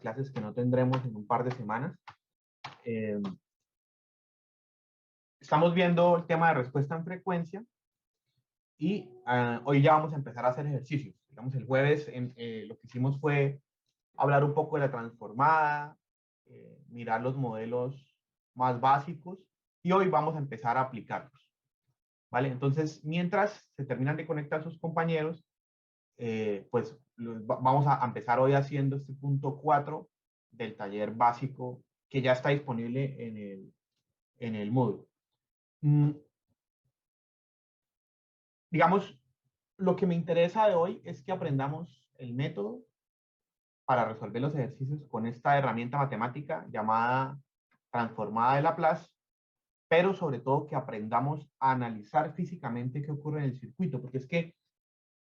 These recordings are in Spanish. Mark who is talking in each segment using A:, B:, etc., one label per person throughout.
A: clases que no tendremos en un par de semanas. Estamos viendo el tema de respuesta en frecuencia y hoy ya vamos a empezar a hacer ejercicios. Digamos, el jueves lo que hicimos fue hablar un poco de la transformada, mirar los modelos más básicos y hoy vamos a empezar a aplicarlos. ¿Vale? Entonces, mientras se terminan de conectar sus compañeros, pues vamos a empezar hoy haciendo este punto 4 del taller básico que ya está disponible en el Moodle. Digamos, lo que me interesa de hoy es que aprendamos el método para resolver los ejercicios con esta herramienta matemática llamada transformada de Laplace, pero sobre todo que aprendamos a analizar físicamente qué ocurre en el circuito, porque es que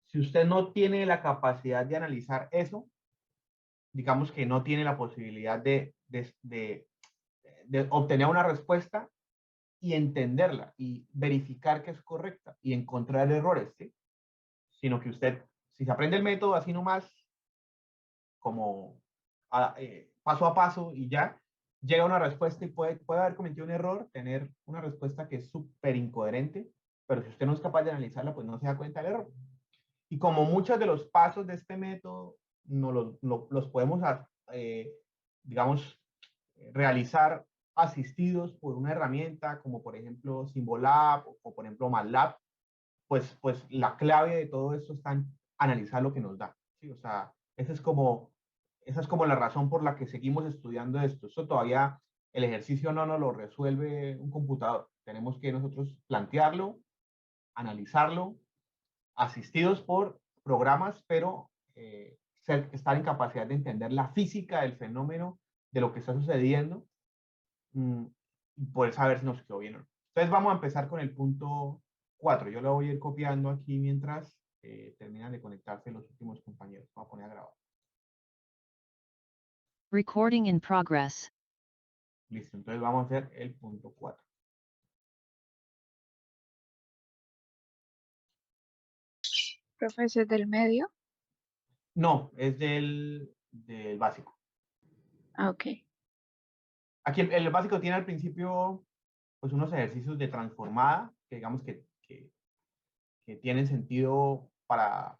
A: si usted no tiene la capacidad de analizar eso, digamos que no tiene la posibilidad de obtener una respuesta y entenderla y verificar que es correcta y encontrar errores, ¿sí? Sino que usted, si se aprende el método así nomás, como paso a paso y ya, llega a una respuesta y puede haber cometido un error, tener una respuesta que es súper incoherente, pero si usted no es capaz de analizarla, pues no se da cuenta del error. Y como muchos de los pasos de este método no los podemos, digamos, realizar asistidos por una herramienta como por ejemplo Symbolab o por ejemplo MATLAB, pues la clave de todo esto está en analizar lo que nos da, ¿sí? O sea, esa es como la razón por la que seguimos estudiando esto. Esto todavía, el ejercicio no nos lo resuelve un computador. Tenemos que nosotros plantearlo, analizarlo, asistidos por programas, pero estar en capacidad de entender la física del fenómeno, de lo que está sucediendo, y poder saber si nos quedó bien o no. Entonces vamos a empezar con el punto 4. Yo lo voy a ir copiando aquí mientras terminan de conectarse los últimos compañeros. Vamos a poner a grabar.
B: Recording in progress.
A: Listo, entonces vamos a hacer el punto 4.
C: Profesor del medio.
A: No, es del básico.
C: Ok.
A: Aquí el básico tiene al principio pues unos ejercicios de transformada que digamos que tienen sentido para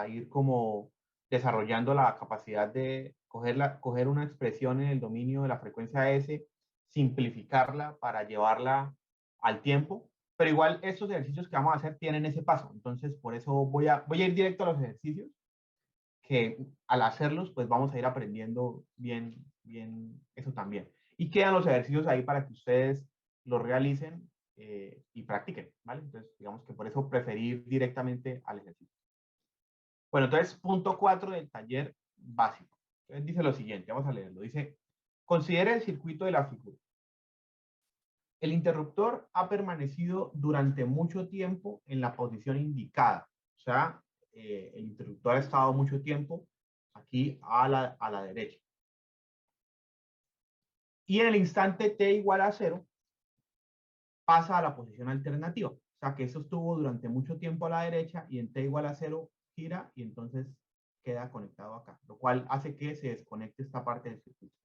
A: ir como desarrollando la capacidad de coger una expresión en el dominio de la frecuencia S, simplificarla para llevarla al tiempo, pero igual estos ejercicios que vamos a hacer tienen ese paso, entonces por eso voy a ir directo a los ejercicios, que al hacerlos pues vamos a ir aprendiendo bien eso también. Y quedan los ejercicios ahí para que ustedes los realicen y practiquen, ¿vale? Entonces digamos que por eso preferí ir directamente al ejercicio. Bueno, entonces, punto 4 del taller básico. Entonces dice lo siguiente, vamos a leerlo. Dice, considere el circuito de la figura. El interruptor ha permanecido durante mucho tiempo en la posición indicada. O sea, el interruptor ha estado mucho tiempo aquí a la derecha. Y en el instante t igual a 0, pasa a la posición alternativa. O sea, que eso estuvo durante mucho tiempo a la derecha y en t igual a 0 gira y entonces queda conectado acá, lo cual hace que se desconecte esta parte del circuito.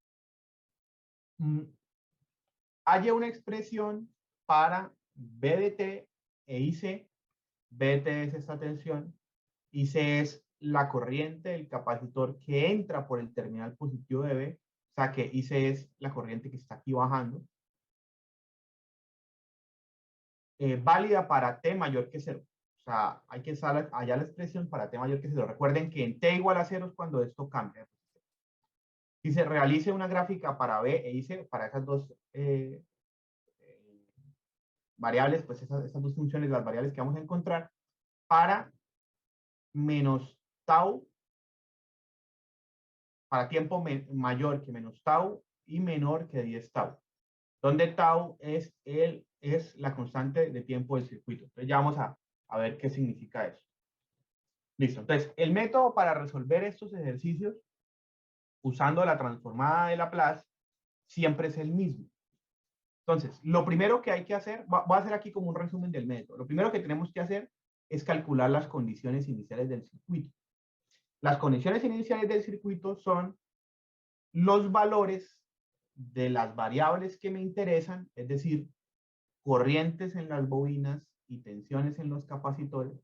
A: Haya una expresión para B de T e IC. B de T es esta tensión, IC es la corriente del capacitor que entra por el terminal positivo de B, o sea que IC es la corriente que está aquí bajando. Válida para T mayor que 0. O sea, hay que usar allá la expresión para T mayor que 0. Recuerden que en T igual a 0 es cuando esto cambia. Si se realice una gráfica para B e IC, para esas dos variables, pues esas dos funciones, las variables que vamos a encontrar, para menos tau, para tiempo mayor que menos tau y menor que 10 tau, donde tau es la constante de tiempo del circuito. Entonces ya vamos a ver qué significa eso. Listo. Entonces, el método para resolver estos ejercicios usando la transformada de Laplace siempre es el mismo. Entonces, lo primero que hay que hacer, voy a hacer aquí como un resumen del método. Lo primero que tenemos que hacer es calcular las condiciones iniciales del circuito. Las condiciones iniciales del circuito son los valores de las variables que me interesan, es decir, corrientes en las bobinas y tensiones en los capacitores,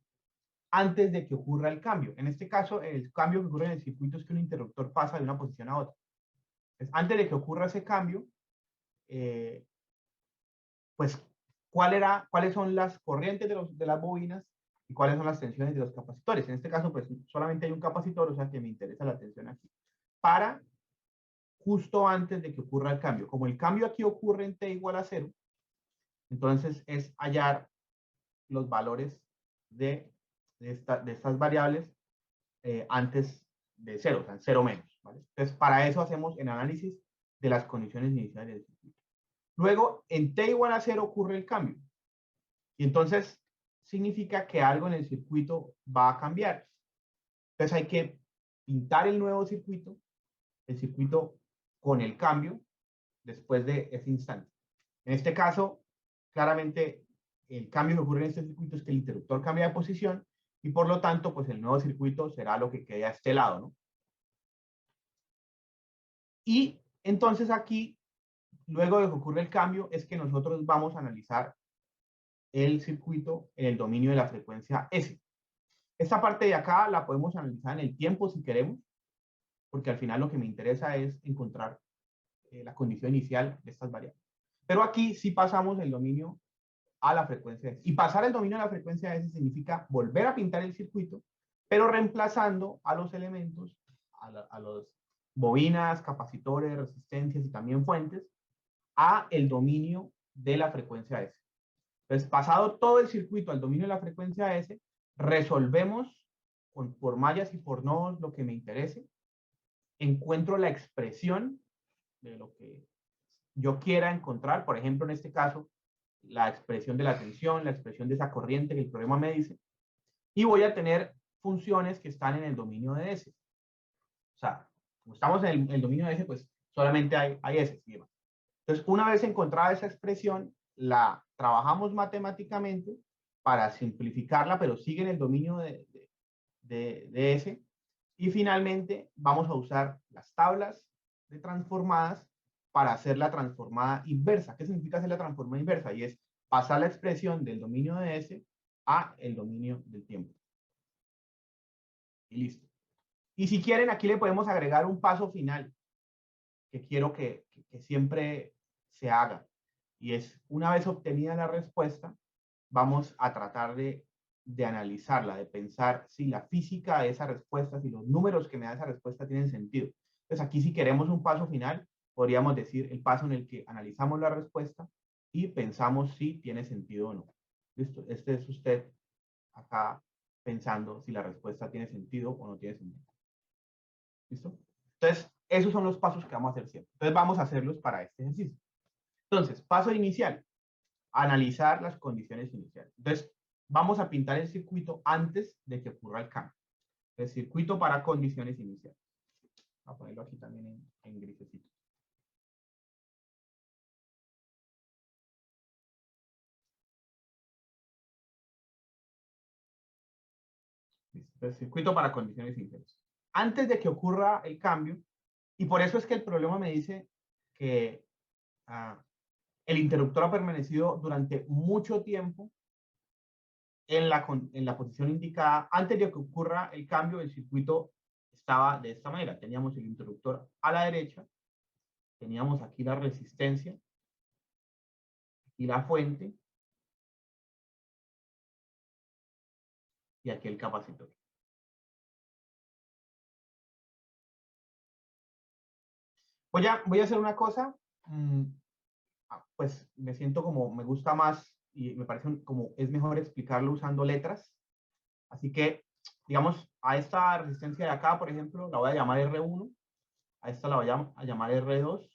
A: antes de que ocurra el cambio. En este caso, el cambio que ocurre en el circuito es que un interruptor pasa de una posición a otra. Entonces, antes de que ocurra ese cambio, pues, cuáles son las corrientes de las bobinas y cuáles son las tensiones de los capacitores. En este caso, pues, solamente hay un capacitor, o sea que me interesa la tensión aquí. Para justo antes de que ocurra el cambio. Como el cambio aquí ocurre en t igual a 0, entonces es hallar los valores de estas variables antes de 0, o sea, 0 menos. ¿Vale? Entonces, para eso hacemos el análisis de las condiciones iniciales del circuito. Luego, en t igual a 0 ocurre el cambio. Y entonces significa que algo en el circuito va a cambiar. Entonces hay que pintar el nuevo circuito, el circuito con el cambio, después de ese instante. En este caso, claramente, el cambio que ocurre en este circuito es que el interruptor cambia de posición y por lo tanto, pues el nuevo circuito será lo que quede a este lado, ¿no? Y entonces aquí, luego de que ocurre el cambio, es que nosotros vamos a analizar el circuito en el dominio de la frecuencia S. Esta parte de acá la podemos analizar en el tiempo si queremos, porque al final lo que me interesa es encontrar la condición inicial de estas variables. Pero aquí sí pasamos el dominio a la frecuencia S. Y pasar el dominio a la frecuencia S significa volver a pintar el circuito, pero reemplazando a los elementos, a los bobinas, capacitores, resistencias y también fuentes, a el dominio de la frecuencia S. Entonces, pasado todo el circuito al dominio de la frecuencia S, resolvemos por mallas y por nodos lo que me interese, encuentro la expresión de lo que yo quiera encontrar, por ejemplo, en este caso, la expresión de la tensión, la expresión de esa corriente que el problema me dice, y voy a tener funciones que están en el dominio de S. O sea, como estamos en el dominio de S, pues solamente hay S y demás. Entonces, una vez encontrada esa expresión, la trabajamos matemáticamente para simplificarla, pero sigue en el dominio de S. Y finalmente vamos a usar las tablas de transformadas para hacer la transformada inversa. ¿Qué significa hacer la transformada inversa? Y es pasar la expresión del dominio de S a el dominio del tiempo. Y listo. Y si quieren, aquí le podemos agregar un paso final que quiero que siempre se haga. Y es, una vez obtenida la respuesta, vamos a tratar de analizarla, de pensar si la física de esa respuesta, si los números que me da esa respuesta tienen sentido. Entonces aquí si queremos un paso final, podríamos decir el paso en el que analizamos la respuesta y pensamos si tiene sentido o no. ¿Listo? Este es usted acá pensando si la respuesta tiene sentido o no tiene sentido. ¿Listo? Entonces, esos son los pasos que vamos a hacer siempre. Entonces, vamos a hacerlos para este ejercicio. Entonces, paso inicial, analizar las condiciones iniciales. Entonces, vamos a pintar el circuito antes de que ocurra el cambio. El circuito para condiciones iniciales. Voy a ponerlo aquí también en grisecito. El circuito para condiciones iniciales. Antes de que ocurra el cambio, y por eso es que el problema me dice que el interruptor ha permanecido durante mucho tiempo en la posición indicada. Antes de que ocurra el cambio, el circuito estaba de esta manera. Teníamos el interruptor a la derecha, teníamos aquí la resistencia, aquí la fuente, y aquí el capacitor. Voy a hacer una cosa, pues me siento como, me gusta más y me parece como es mejor explicarlo usando letras. Así que, digamos, a esta resistencia de acá, por ejemplo, la voy a llamar R1, a esta la voy a llamar R2,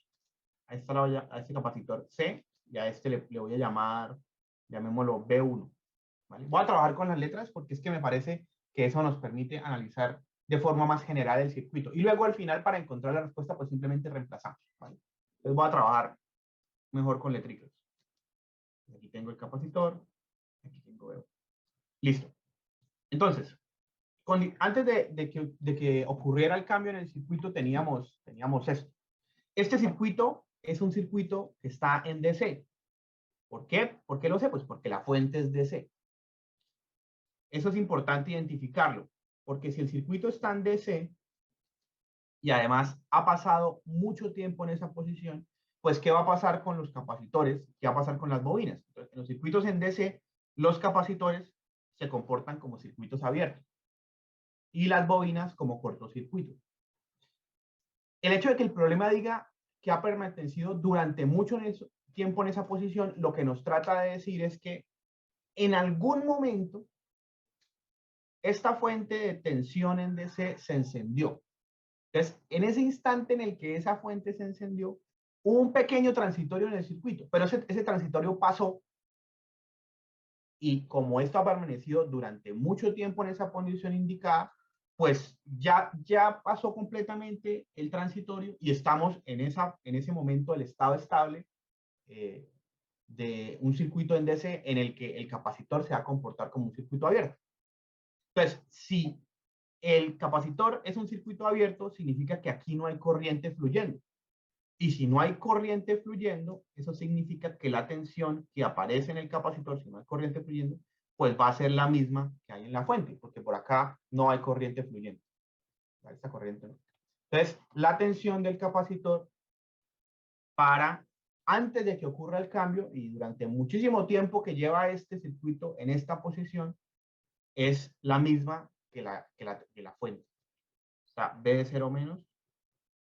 A: a este capacitor C, y a este le voy a llamar, llamémoslo B1. ¿Vale? Voy a trabajar con las letras porque es que me parece que eso nos permite analizar de forma más general el circuito. Y luego al final, para encontrar la respuesta, pues simplemente reemplazamos. ¿Vale? Entonces voy a trabajar mejor con letricas. Aquí tengo el capacitor, aquí tengo B1. Listo. Entonces, antes de que ocurriera el cambio en el circuito, teníamos esto. Este circuito es un circuito que está en DC. ¿Por qué? ¿Por qué lo sé? Pues porque la fuente es DC. Eso es importante identificarlo, porque si el circuito está en DC y además ha pasado mucho tiempo en esa posición, pues ¿qué va a pasar con los capacitores? ¿Qué va a pasar con las bobinas? Entonces, en los circuitos en DC, los capacitores se comportan como circuitos abiertos y las bobinas como cortocircuitos. El hecho de que el problema diga que ha permanecido durante mucho tiempo en esa posición, lo que nos trata de decir es que en algún momento esta fuente de tensión en DC se encendió. Entonces, en ese instante en el que esa fuente se encendió, hubo un pequeño transitorio en el circuito, pero ese transitorio pasó y como esto ha permanecido durante mucho tiempo en esa posición indicada, pues ya pasó completamente el transitorio y estamos en ese momento del estado estable eh, de un circuito en DC en el que el capacitor se va a comportar como un circuito abierto. Entonces, si el capacitor es un circuito abierto, significa que aquí no hay corriente fluyendo. Y si no hay corriente fluyendo, eso significa que la tensión que aparece en el capacitor, si no hay corriente fluyendo, pues va a ser la misma que hay en la fuente, porque por acá no hay corriente fluyendo. Esta corriente no. Entonces, la tensión del capacitor para antes de que ocurra el cambio y durante muchísimo tiempo que lleva este circuito en esta posición, es la misma que la fuente. O sea, B de 0 menos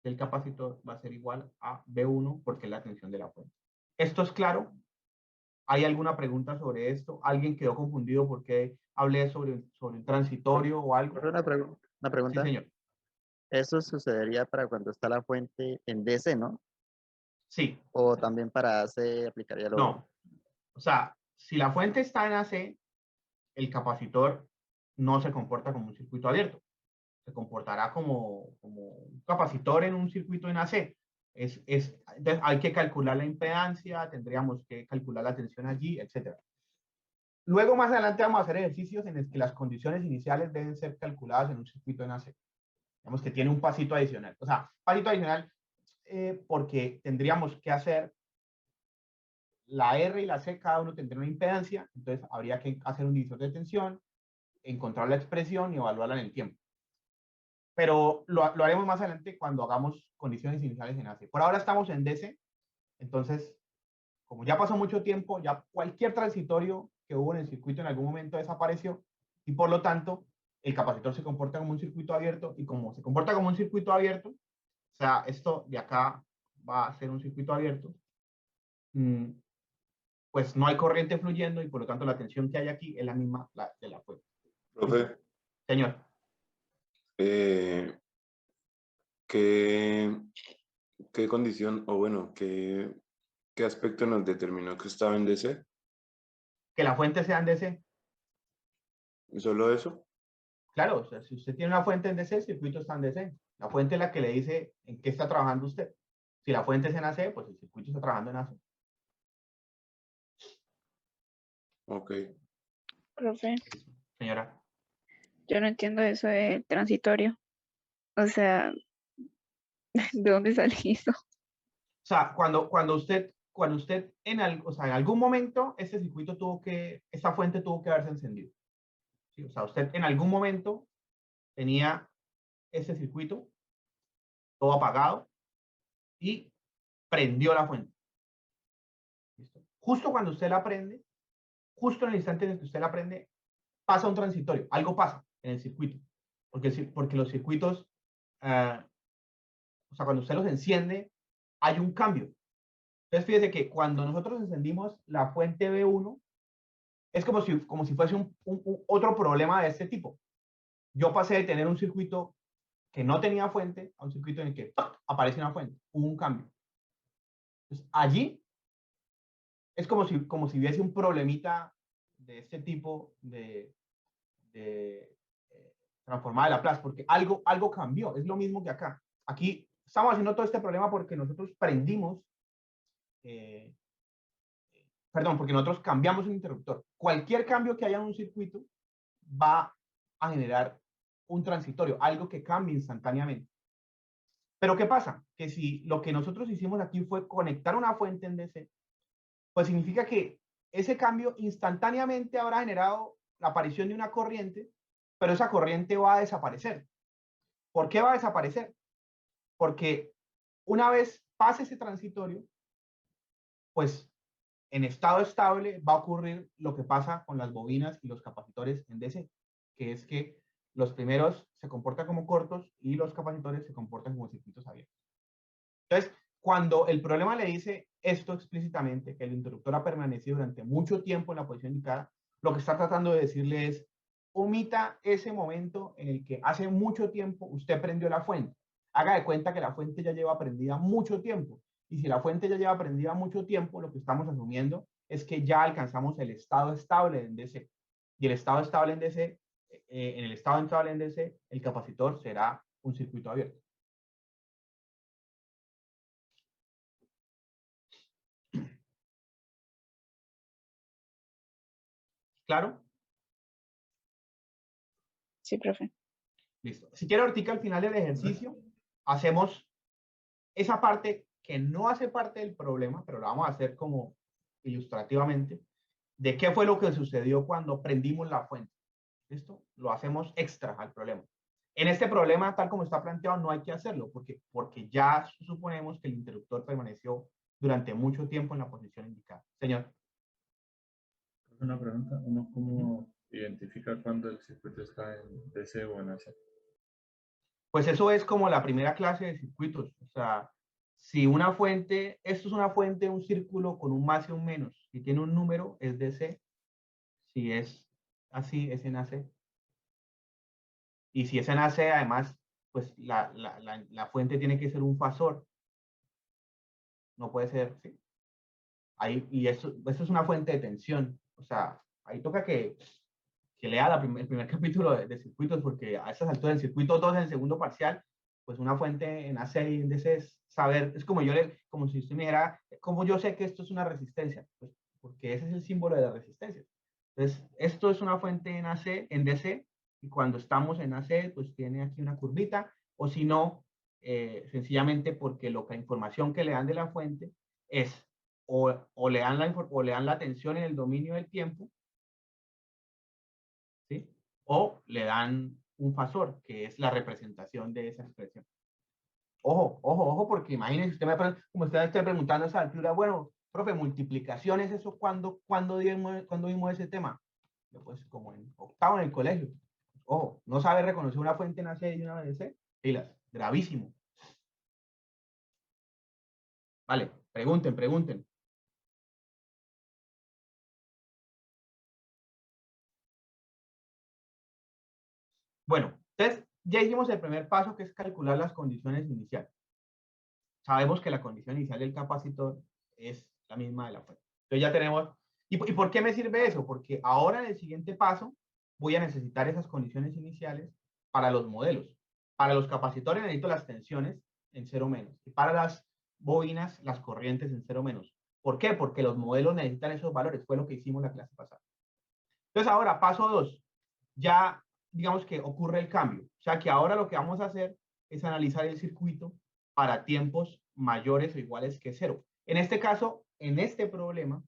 A: del capacitor va a ser igual a B1 porque es la tensión de la fuente. ¿Esto es claro? ¿Hay alguna pregunta sobre esto? ¿Alguien quedó confundido porque hablé sobre un transitorio o algo?
C: Pero una
A: Sí,
C: pregunta.
A: señor.
C: Eso sucedería para cuando está la fuente en DC, ¿no?
A: Sí.
C: O también para AC aplicaría lo...
A: No. O sea, si la fuente está en AC, el capacitor no se comporta como un circuito abierto. Se comportará como un capacitor en un circuito en AC. Hay que calcular la impedancia, tendríamos que calcular la tensión allí, etc. Luego, más adelante, vamos a hacer ejercicios en los que las condiciones iniciales deben ser calculadas en un circuito en AC. Digamos que tiene un pasito adicional. O sea, pasito adicional porque tendríamos que hacer la R y la C, cada uno tendría una impedancia, entonces habría que hacer un divisor de tensión, encontrar la expresión y evaluarla en el tiempo. Pero lo haremos más adelante cuando hagamos condiciones iniciales en AC. Por ahora estamos en DC, entonces, como ya pasó mucho tiempo, ya cualquier transitorio que hubo en el circuito en algún momento desapareció y por lo tanto el capacitor se comporta como un circuito abierto y como se comporta como un circuito abierto, o sea, esto de acá va a ser un circuito abierto, pues no hay corriente fluyendo y por lo tanto la tensión que hay aquí es la misma de la fuente.
D: Profe,
A: Señor.
D: eh, ¿qué, qué condición, o bueno, qué aspecto nos determinó que estaba en DC?
A: Que la fuente sea en DC.
D: ¿Solo eso?
A: Claro, o sea, si usted tiene una fuente en DC, el circuito está en DC. La fuente es la que le dice en qué está trabajando usted. Si la fuente es en AC, pues el circuito está trabajando en AC.
D: Ok.
E: Profe,
A: Señora.
E: yo no entiendo eso de transitorio. O sea, ¿de dónde sale eso?
A: O sea, cuando usted o sea, en algún momento este circuito esta fuente tuvo que haberse encendido. ¿Sí? O sea, usted en algún momento tenía este circuito todo apagado y prendió la fuente. ¿Listo? Justo cuando usted la prende, justo en el instante en el que usted la prende, pasa un transitorio, algo pasa en el circuito, porque los circuitos, o sea, cuando usted los enciende, hay un cambio. Entonces, fíjese que cuando nosotros encendimos la fuente B1, es como si fuese otro problema de este tipo. Yo pasé de tener un circuito que no tenía fuente a un circuito en el que ¡pac! Aparece una fuente, hubo un cambio. Entonces, allí es como si hubiese un problemita de este tipo de transformada de Laplace, porque algo cambió, es lo mismo que acá. Aquí estamos haciendo todo este problema porque nosotros prendimos, eh, perdón, porque nosotros cambiamos un interruptor. Cualquier cambio que haya en un circuito va a generar un transitorio, algo que cambie instantáneamente. Pero ¿qué pasa? Que si lo que nosotros hicimos aquí fue conectar una fuente en DC, pues significa que ese cambio instantáneamente habrá generado la aparición de una corriente, pero esa corriente va a desaparecer. ¿Por qué va a desaparecer? Porque una vez pase ese transitorio, pues en estado estable va a ocurrir lo que pasa con las bobinas y los capacitores en DC, que es que los primeros se comportan como cortos y los capacitores se comportan como circuitos abiertos. Entonces, cuando el problema le dice esto explícitamente, que el interruptor ha permanecido durante mucho tiempo en la posición indicada, lo que está tratando de decirle es, omita ese momento en el que hace mucho tiempo usted prendió la fuente. Haga de cuenta que la fuente ya lleva prendida mucho tiempo. Y si la fuente ya lleva prendida mucho tiempo, lo que estamos asumiendo es que ya alcanzamos el estado estable en DC. Y el estado estable en DC, en el estado estable en DC, el capacitor será un circuito abierto. ¿Claro?
E: Sí, profe.
A: Listo. Si quiere ahorita al final del ejercicio, hacemos esa parte que no hace parte del problema, pero la vamos a hacer como ilustrativamente, de qué fue lo que sucedió cuando prendimos la fuente. ¿Listo? Lo hacemos extra al problema. En este problema, tal como está planteado, no hay que hacerlo, porque ya suponemos que el interruptor permaneció durante mucho tiempo en la posición indicada. Señor.
F: Una pregunta, ¿uno cómo identifica cuando el circuito está en DC o en AC?
A: Pues eso es como la primera clase de circuitos. O sea, si una fuente, esto es una fuente, un círculo con un más y un menos, y tiene un número, es DC. Si es así, es en AC. Y si es en AC, además, pues la fuente tiene que ser un fasor. No puede ser, ¿sí? Ahí, y esto es una fuente de tensión. O sea, ahí toca que lea el primer capítulo de circuitos, porque a esas alturas, en circuito 2, en el segundo parcial, pues una fuente en AC y en DC es saber, es como como si usted me dijera, ¿cómo yo sé que esto es una resistencia? Pues porque ese es el símbolo de la resistencia. Entonces, esto es una fuente en AC, en DC, y cuando estamos en AC, pues tiene aquí una curvita, o si no, sencillamente porque la información que le dan de la fuente es o le dan la tensión en el dominio del tiempo, ¿sí? O le dan un fasor, que es la representación de esa expresión. Ojo, ojo, ojo, porque imagínense, como usted esté preguntando a esa altura, bueno, profe, multiplicaciones, ¿eso cuándo vimos ese tema? Pues como en octavo en el colegio. Ojo, no sabe reconocer una fuente en AC y una DC, pilas, gravísimo. Vale, pregunten. Bueno, entonces ya hicimos el primer paso, que es calcular las condiciones iniciales. Sabemos que la condición inicial del capacitor es la misma de la fuente. Entonces ya tenemos, ¿y por qué me sirve eso? Porque ahora en el siguiente paso voy a necesitar esas condiciones iniciales para los modelos. Para los capacitores necesito las tensiones en cero menos. Y para las bobinas, las corrientes en cero menos. ¿Por qué? Porque los modelos necesitan esos valores. Fue lo que hicimos la clase pasada. Entonces ahora, paso 2. Ya digamos que ocurre el cambio. O sea que ahora lo que vamos a hacer es analizar el circuito para tiempos mayores o iguales que cero. En este caso, en este problema,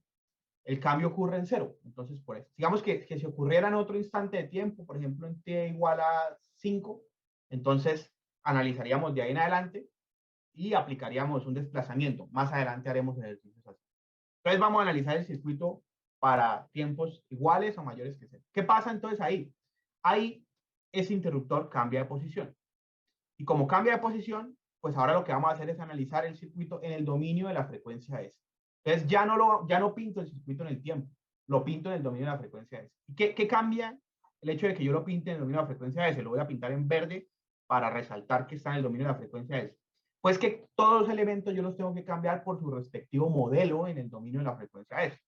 A: el cambio ocurre en cero. Entonces, por eso, digamos que si ocurriera en otro instante de tiempo, por ejemplo, en t igual a 5, entonces analizaríamos de ahí en adelante y aplicaríamos un desplazamiento. Más adelante haremos ejercicios así. Entonces vamos a analizar el circuito para tiempos iguales o mayores que cero. ¿Qué pasa entonces ahí? Ahí ese interruptor cambia de posición. Y como cambia de posición, pues ahora lo que vamos a hacer es analizar el circuito en el dominio de la frecuencia S. Entonces ya no pinto el circuito en el tiempo, lo pinto en el dominio de la frecuencia S. ¿Y qué cambia el hecho de que yo lo pinte en el dominio de la frecuencia S? Lo voy a pintar en verde para resaltar que está en el dominio de la frecuencia S. Pues que todos los elementos yo los tengo que cambiar por su respectivo modelo en el dominio de la frecuencia S.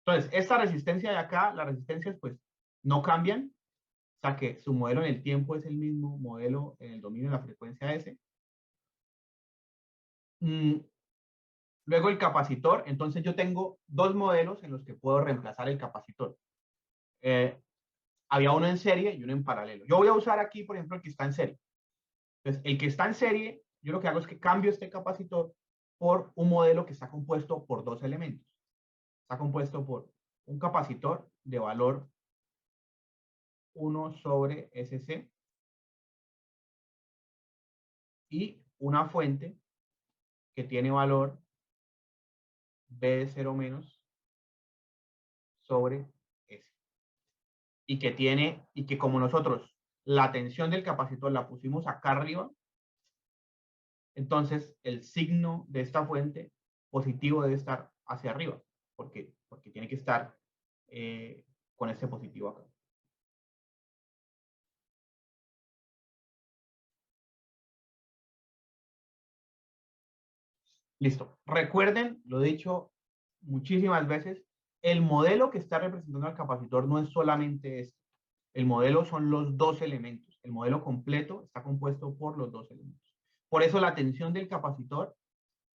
A: Entonces, esta resistencia de acá, las resistencias pues no cambian, o sea que su modelo en el tiempo es el mismo modelo en el dominio de la frecuencia S. Luego el capacitor, entonces yo tengo dos modelos en los que puedo reemplazar el capacitor. Había uno en serie y uno en paralelo. Yo voy a usar aquí, por ejemplo, el que está en serie. Entonces, el que está en serie yo lo que hago es que cambio este capacitor por un modelo que está compuesto por dos elementos. Está compuesto por un capacitor de valor 1 sobre SC y una fuente que tiene valor B de 0 menos sobre S. Y que como nosotros la tensión del capacitor la pusimos acá arriba, entonces el signo de esta fuente positivo debe estar hacia arriba, porque tiene que estar con este positivo acá. Listo. Recuerden, lo he dicho muchísimas veces, el modelo que está representando al capacitor no es solamente este. El modelo son los dos elementos. El modelo completo está compuesto por los dos elementos. Por eso la tensión del capacitor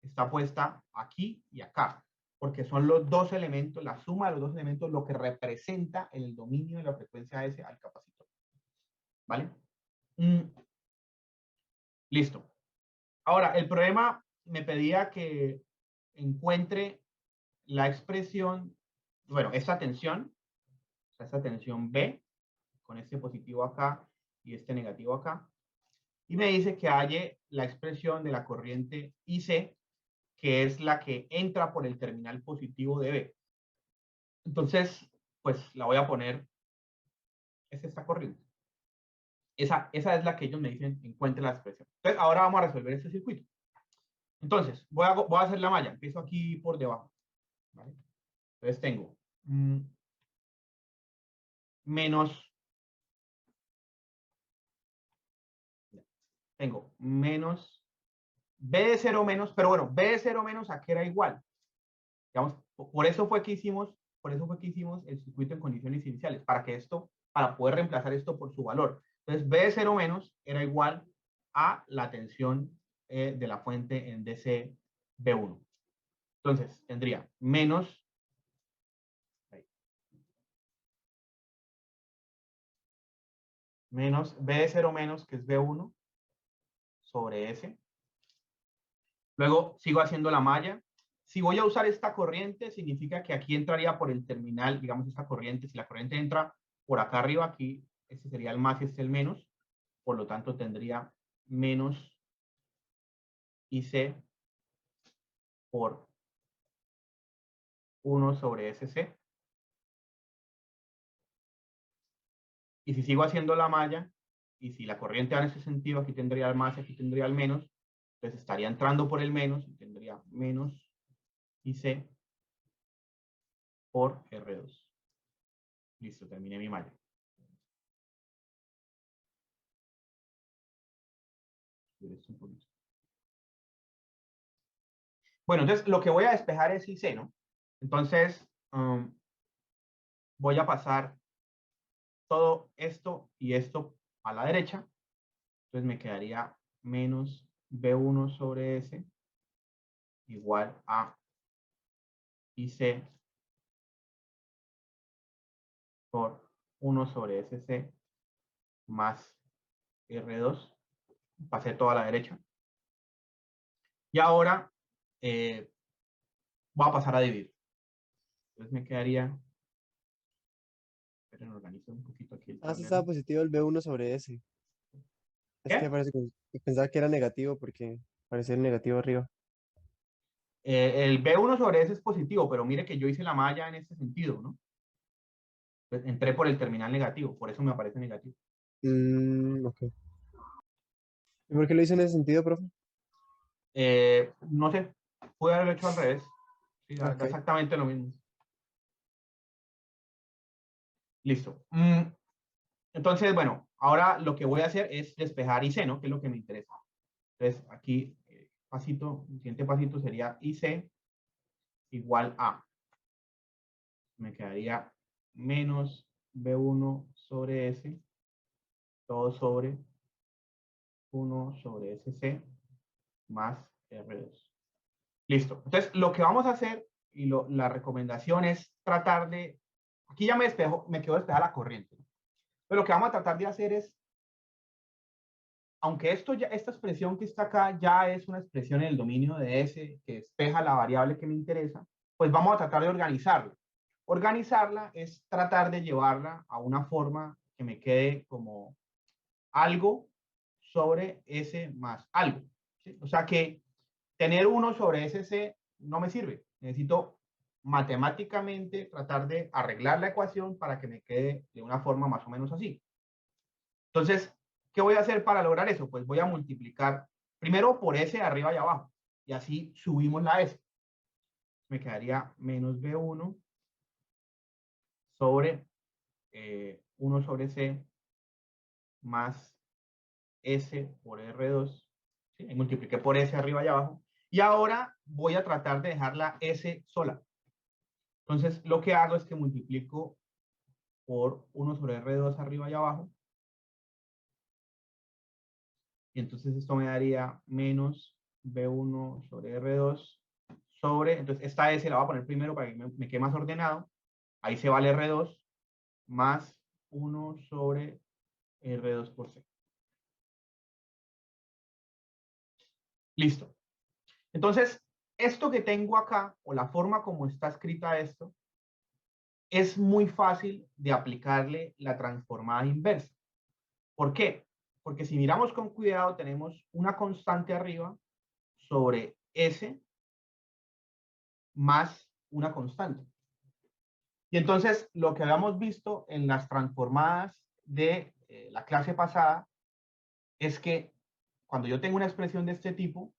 A: está puesta aquí y acá, porque son los dos elementos, la suma de los dos elementos, lo que representa en el dominio de la frecuencia S al capacitor. ¿Vale? Listo. Ahora, el problema me pedía que encuentre la expresión, bueno, esta tensión B, con este positivo acá y este negativo acá, y me dice que halle la expresión de la corriente IC, que es la que entra por el terminal positivo de B. Entonces, pues la voy a poner, es esta corriente. Esa es la que ellos me dicen, encuentre la expresión. Entonces, ahora vamos a resolver este circuito. Entonces, voy a hacer la malla. Empiezo aquí por debajo. ¿Vale? Entonces tengo menos B de 0 menos, pero bueno, B de 0 menos a qué era igual. Digamos, por eso fue que hicimos el circuito en condiciones iniciales, para poder reemplazar esto por su valor. Entonces, B de 0 menos era igual a la tensión de la fuente en DC B1. Entonces, tendría menos B de 0 menos, que es B1, sobre S. Luego sigo haciendo la malla. Si voy a usar esta corriente, significa que aquí entraría por el terminal, digamos, esta corriente. Si la corriente entra por acá arriba, aquí, este sería el más y este el menos. Por lo tanto, tendría menos IC por 1 sobre SC. Y si sigo haciendo la malla, y si la corriente va en ese sentido, aquí tendría el más y aquí tendría el menos, entonces estaría entrando por el menos y tendría menos IC por R2. Listo, terminé mi malla. Bueno, entonces lo que voy a despejar es IC, ¿no? Entonces, voy a pasar todo esto y esto a la derecha. Entonces me quedaría menos B1 sobre S igual a IC por 1 sobre SC más R2. Pasé todo a la derecha. Y ahora voy a pasar a dividir. Entonces me quedaría... Pero organizo un poquito aquí el
G: Sí
A: tablero.
G: estaba positivo el B1 sobre S. Es
A: ¿Qué?
G: que parece que pensaba que era negativo porque parecía el negativo arriba.
A: El B1 sobre S es positivo, pero mire que yo hice la malla en este sentido, ¿no? Pues entré por el terminal negativo, por eso me aparece negativo.
G: Ok. ¿Y por qué lo hice en ese sentido, profe?
A: No sé, pude haberlo hecho al revés. Sí, da
G: Ok.
A: exactamente lo mismo. Listo. Entonces, bueno, ahora lo que voy a hacer es despejar IC, ¿no? Que es lo que me interesa. Entonces, aquí, el siguiente pasito sería IC igual a. Me quedaría menos B1 sobre S, todo sobre 1 sobre SC más R2. Listo. Entonces, lo que vamos a hacer y la recomendación es tratar de, aquí ya me quedó despejada la corriente, ¿no? Pero lo que vamos a tratar de hacer es aunque esta expresión que está acá ya es una expresión en el dominio de S que despeja la variable que me interesa, pues vamos a tratar de organizarla. Organizarla es tratar de llevarla a una forma que me quede como algo sobre S más algo, ¿sí? O sea que tener 1 sobre SC no me sirve. Necesito matemáticamente tratar de arreglar la ecuación para que me quede de una forma más o menos así. Entonces, ¿qué voy a hacer para lograr eso? Pues voy a multiplicar primero por S de arriba y abajo. Y así subimos la S. Me quedaría menos B1 sobre 1 sobre C más S por R2. ¿Sí? Y multipliqué por S arriba y abajo. Y ahora voy a tratar de dejar la S sola. Entonces, lo que hago es que multiplico por 1 sobre R2 arriba y abajo. Y entonces esto me daría menos B1 sobre R2 sobre, entonces esta S la voy a poner primero para que me quede más ordenado. Ahí se va el R2 más 1 sobre R2 por C. Listo. Entonces, esto que tengo acá, o la forma como está escrita esto, es muy fácil de aplicarle la transformada inversa. ¿Por qué? Porque si miramos con cuidado, tenemos una constante arriba sobre S más una constante. Y entonces, lo que habíamos visto en las transformadas de la clase pasada es que cuando yo tengo una expresión de este tipo,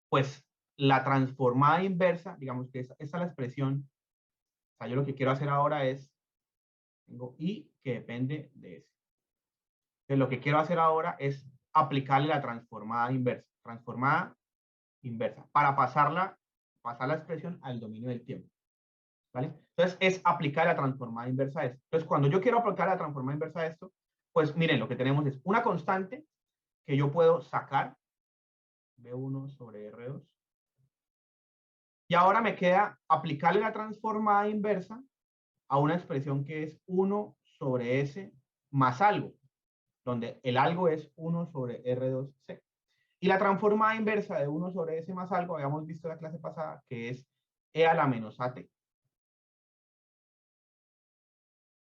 A: pues la transformada inversa, digamos que esa es la expresión. O sea, yo lo que quiero hacer ahora es, tengo I que depende de S. Entonces, lo que quiero hacer ahora es aplicarle la transformada inversa. Transformada inversa. Para pasar la expresión al dominio del tiempo. ¿Vale? Entonces, es aplicar la transformada inversa a esto. Entonces, cuando yo quiero aplicar la transformada inversa a esto, pues miren, lo que tenemos es una constante que yo puedo sacar, B1 sobre R2. Y ahora me queda aplicarle la transformada inversa a una expresión que es 1 sobre S más algo, donde el algo es 1 sobre R2C. Y la transformada inversa de 1 sobre S más algo, habíamos visto en la clase pasada, que es E a la menos AT.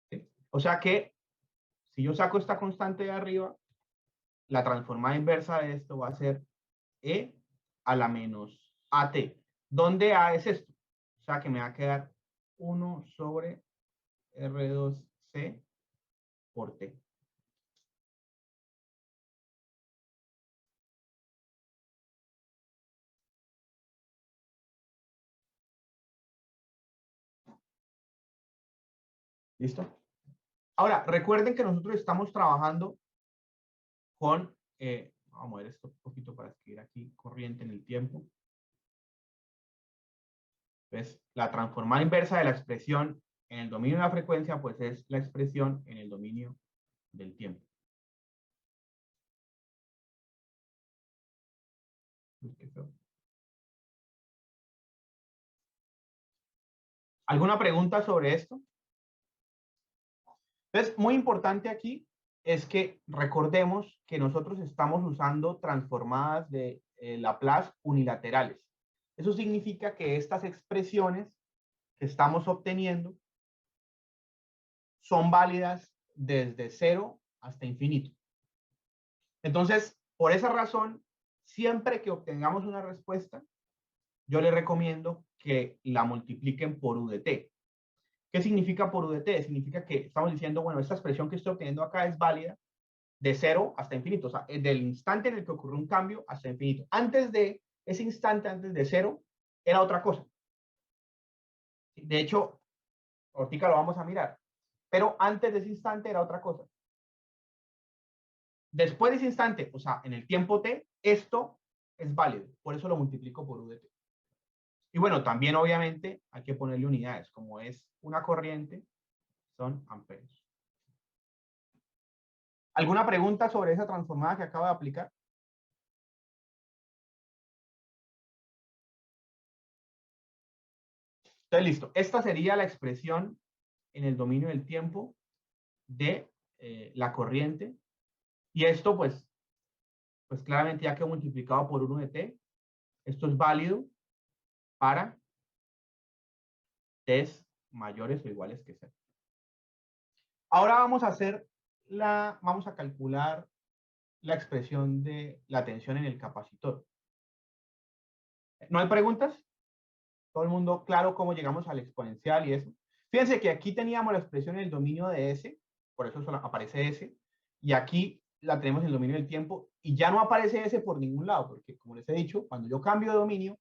A: ¿Sí? O sea que, si yo saco esta constante de arriba, la transformada inversa de esto va a ser E a la menos AT, donde A es esto. O sea que me va a quedar 1 sobre R2C por T. ¿Listo? Ahora, recuerden que nosotros estamos trabajando con, vamos a mover esto un poquito para escribir aquí, corriente en el tiempo. Entonces, la transformada inversa de la expresión en el dominio de la frecuencia, pues es la expresión en el dominio del tiempo. ¿Alguna pregunta sobre esto? Entonces, muy importante aquí es que recordemos que nosotros estamos usando transformadas de Laplace unilaterales. Eso significa que estas expresiones que estamos obteniendo son válidas desde 0 hasta infinito. Entonces, por esa razón, siempre que obtengamos una respuesta, yo les recomiendo que la multipliquen por U de t. ¿Qué significa por U de t? Significa que estamos diciendo, bueno, esta expresión que estoy obteniendo acá es válida de 0 hasta infinito. O sea, del instante en el que ocurrió un cambio hasta infinito. Antes de ese instante, antes de 0, era otra cosa. De hecho, ahorita lo vamos a mirar. Pero antes de ese instante era otra cosa. Después de ese instante, o sea, en el tiempo t, esto es válido. Por eso lo multiplico por U de t. Y bueno, también obviamente hay que ponerle unidades. Como es una corriente, son amperios. ¿Alguna pregunta sobre esa transformada que acabo de aplicar? Entonces, listo. Esta sería la expresión en el dominio del tiempo de la corriente Y esto, pues claramente ya quedó multiplicado por 1 de t. Esto es válido para t's mayores o iguales que 0. Ahora vamos a calcular la expresión de la tensión en el capacitor. ¿No hay preguntas? ¿Todo el mundo claro cómo llegamos al exponencial y eso? Fíjense que aquí teníamos la expresión en el dominio de S, por eso solo aparece S, y aquí la tenemos en el dominio del tiempo, y ya no aparece S por ningún lado, porque como les he dicho, cuando yo cambio de dominio,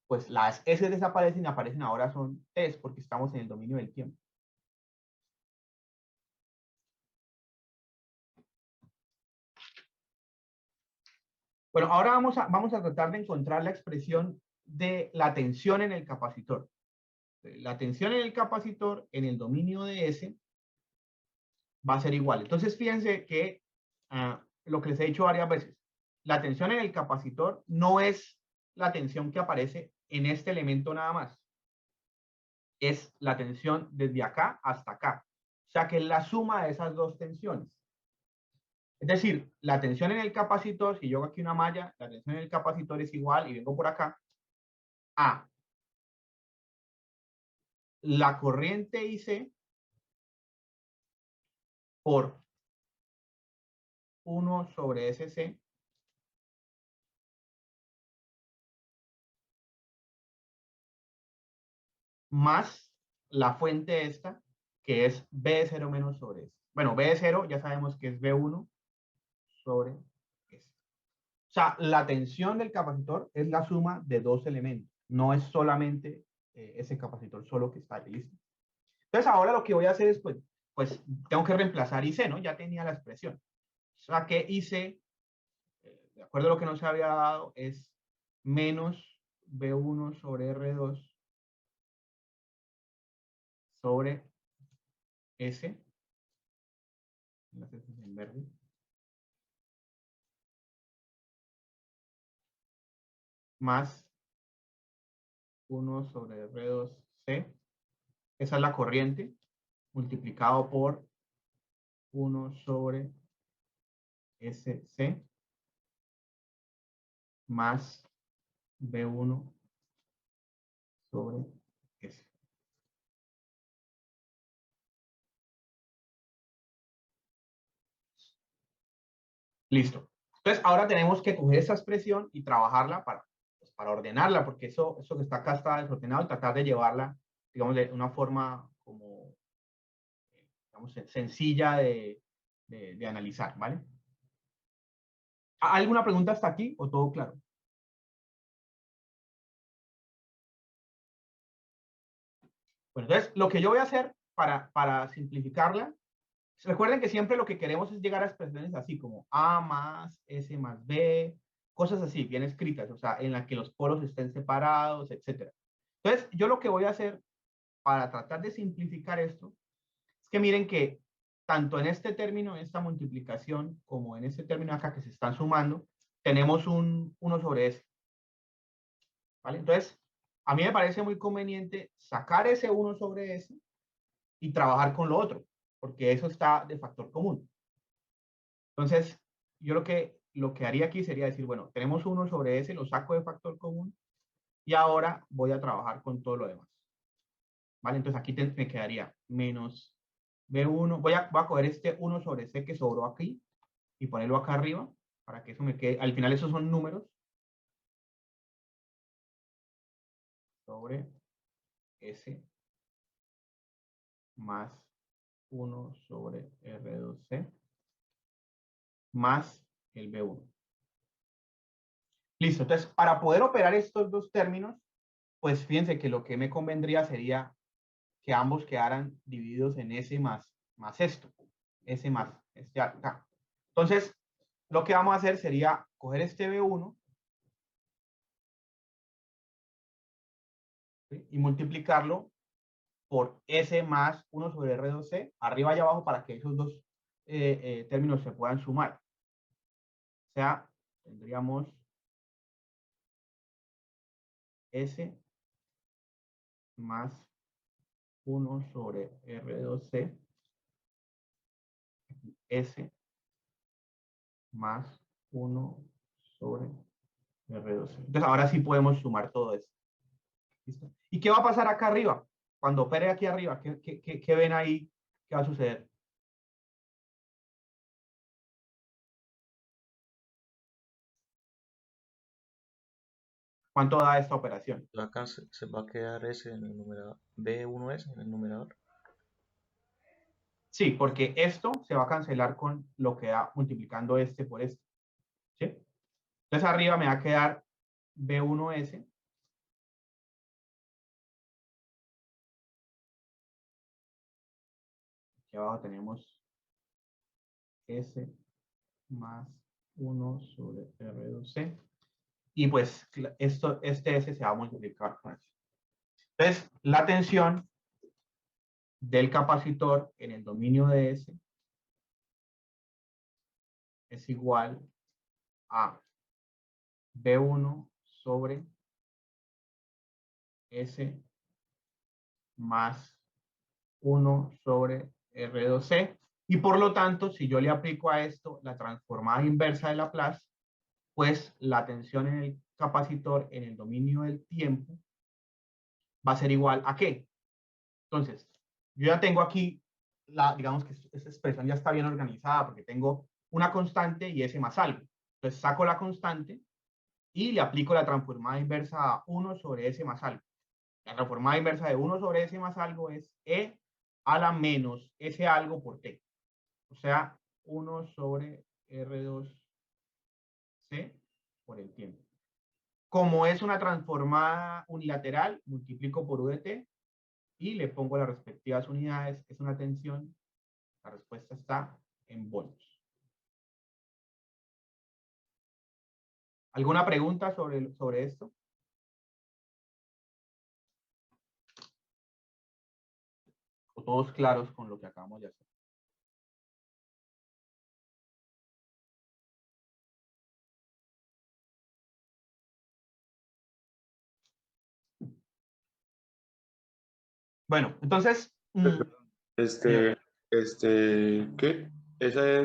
A: pues las S desaparecen y aparecen ahora son T's, porque estamos en el dominio del tiempo. Bueno, ahora vamos a tratar de encontrar la expresión de la tensión en el capacitor. La tensión en el capacitor en el dominio de S va a ser igual. Entonces, fíjense que lo que les he dicho varias veces, la tensión en el capacitor no es la tensión que aparece en este elemento nada más. Es la tensión desde acá hasta acá. O sea que es la suma de esas dos tensiones. Es decir, la tensión en el capacitor, si yo hago aquí una malla, la tensión en el capacitor es igual, y vengo por acá, a la corriente IC por 1 sobre SC más la fuente esta, que es B0 menos sobre S. Bueno, B0 ya sabemos que es B1 sobre S. O sea, la tensión del capacitor es la suma de dos elementos. No es solamente ese capacitor solo que está ahí, ¿listo? Entonces ahora lo que voy a hacer es, pues tengo que reemplazar IC, ¿no? Ya tenía la expresión. O sea que IC, de acuerdo a lo que nos había dado, es menos B1 sobre R2 sobre S, en verde, más 1 sobre R2C, esa es la corriente, multiplicado por 1 sobre SC, más B1 sobre S. Listo. Entonces, ahora tenemos que coger esa expresión y trabajarla para ordenarla, porque eso que está acá está desordenado, y tratar de llevarla, digamos, de una forma como, digamos, sencilla de analizar, ¿vale? ¿Alguna pregunta hasta aquí o todo claro? Bueno, entonces, lo que yo voy a hacer para simplificarla, recuerden que siempre lo que queremos es llegar a expresiones así como A más S más B, cosas así, bien escritas, o sea, en las que los polos estén separados, etc. Entonces, yo lo que voy a hacer para tratar de simplificar esto es que miren que tanto en este término, en esta multiplicación, como en este término acá que se están sumando, tenemos un 1 sobre S. ¿Vale? Entonces, a mí me parece muy conveniente sacar ese 1 sobre S y trabajar con lo otro, porque eso está de factor común. Entonces, yo lo que haría aquí sería decir, bueno, tenemos 1 sobre S, lo saco de factor común y ahora voy a trabajar con todo lo demás. ¿Vale? Entonces aquí me quedaría menos B1. Voy a coger este 1 sobre C que sobró aquí y ponerlo acá arriba para que eso me quede. Al final esos son números sobre S más 1 sobre R2C más el B1. Listo. Entonces, para poder operar estos dos términos, pues fíjense que lo que me convendría sería que ambos quedaran divididos en S más esto. S más este acá. Entonces, lo que vamos a hacer sería coger este B1, ¿sí?, y multiplicarlo por S más 1 sobre R2C, arriba y abajo, para que esos dos términos se puedan sumar. O sea, tendríamos S más 1 sobre R2C, S más 1 sobre R2C. Entonces ahora sí podemos sumar todo esto. ¿Listo? ¿Y qué va a pasar acá arriba? Cuando opere aquí arriba, ¿qué ven ahí? ¿Qué va a suceder? ¿Cuánto da esta operación?
H: Acá se va a quedar S en el numerador, B1S en el numerador.
A: Sí, porque esto se va a cancelar con lo que da multiplicando este por este. ¿Sí? Entonces arriba me va a quedar B1S. Aquí abajo tenemos S más 1 sobre R2C. Y pues este S se va a multiplicar con eso. Entonces, la tensión del capacitor en el dominio de S es igual a B1 sobre S más 1 sobre R2C. Y por lo tanto, si yo le aplico a esto la transformada inversa de Laplace, pues la tensión en el capacitor en el dominio del tiempo va a ser igual a ¿qué? Entonces, yo ya tengo aquí, digamos que esta expresión ya está bien organizada porque tengo una constante y S más algo. Entonces saco la constante y le aplico la transformada inversa a 1 sobre S más algo. La transformada inversa de 1 sobre S más algo es E a la menos S algo por T. O sea, 1 sobre R2C por el tiempo. Como es una transformada unilateral, multiplico por U de T y le pongo las respectivas unidades. Es una tensión. La respuesta está en volts. ¿Alguna pregunta sobre esto? ¿O todos claros con lo que acabamos de hacer? Bueno, entonces,
D: ¿Qué? Desde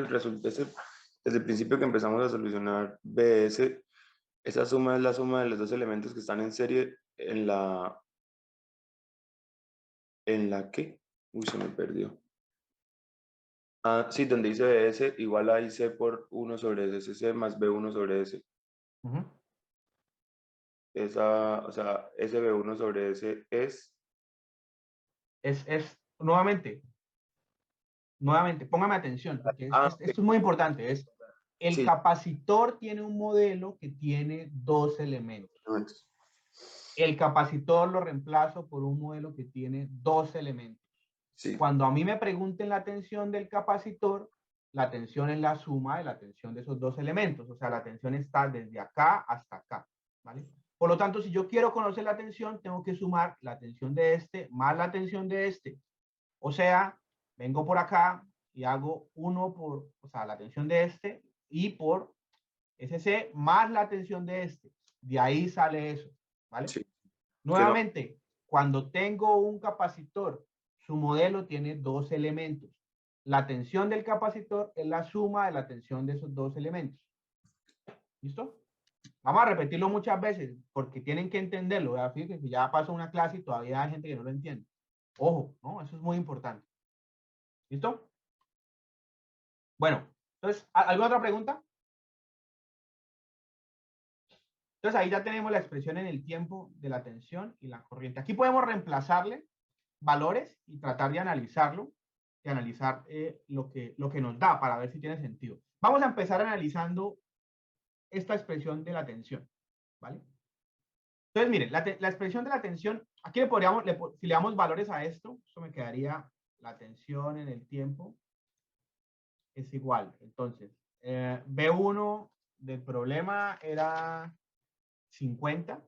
D: el principio que empezamos a solucionar BS, esa suma es la suma de los dos elementos que están en serie en la ¿qué? Uy, se me perdió. Ah, sí, donde dice BS igual a IC por 1 sobre SC más B1 sobre S. Esa, o sea, SB1 sobre S es...
A: nuevamente, póngame atención, porque esto es muy importante. El
D: Sí.
A: capacitor tiene un modelo que tiene dos elementos. El capacitor lo reemplazo por un modelo que tiene dos elementos.
D: Sí.
A: Cuando a mí me pregunten la tensión del capacitor, la tensión es la suma de la tensión de esos dos elementos. O sea, la tensión está desde acá hasta acá, ¿vale? Por lo tanto, si yo quiero conocer la tensión, tengo que sumar la tensión de este más la tensión de este. O sea, vengo por acá y hago 1 por, o sea, la tensión de este y por SC más la tensión de este. De ahí sale eso, ¿vale?
D: Sí.
A: Nuevamente, cuando tengo un capacitor, su modelo tiene dos elementos. La tensión del capacitor es la suma de la tensión de esos dos elementos. ¿Listo? Vamos a repetirlo muchas veces porque tienen que entenderlo. Fíjense que ya pasó una clase y todavía hay gente que no lo entiende. Ojo, ¿no? Eso es muy importante. ¿Listo? Bueno, entonces, ¿alguna otra pregunta? Entonces ahí ya tenemos la expresión en el tiempo de la tensión y la corriente. Aquí podemos reemplazarle valores y tratar de analizarlo, de analizar lo que nos da para ver si tiene sentido. Vamos a empezar analizando esta expresión de la tensión, ¿vale? Entonces, miren, la expresión de la tensión, aquí si le damos valores a esto me quedaría la tensión en el tiempo es igual. Entonces, B1 del problema era 50.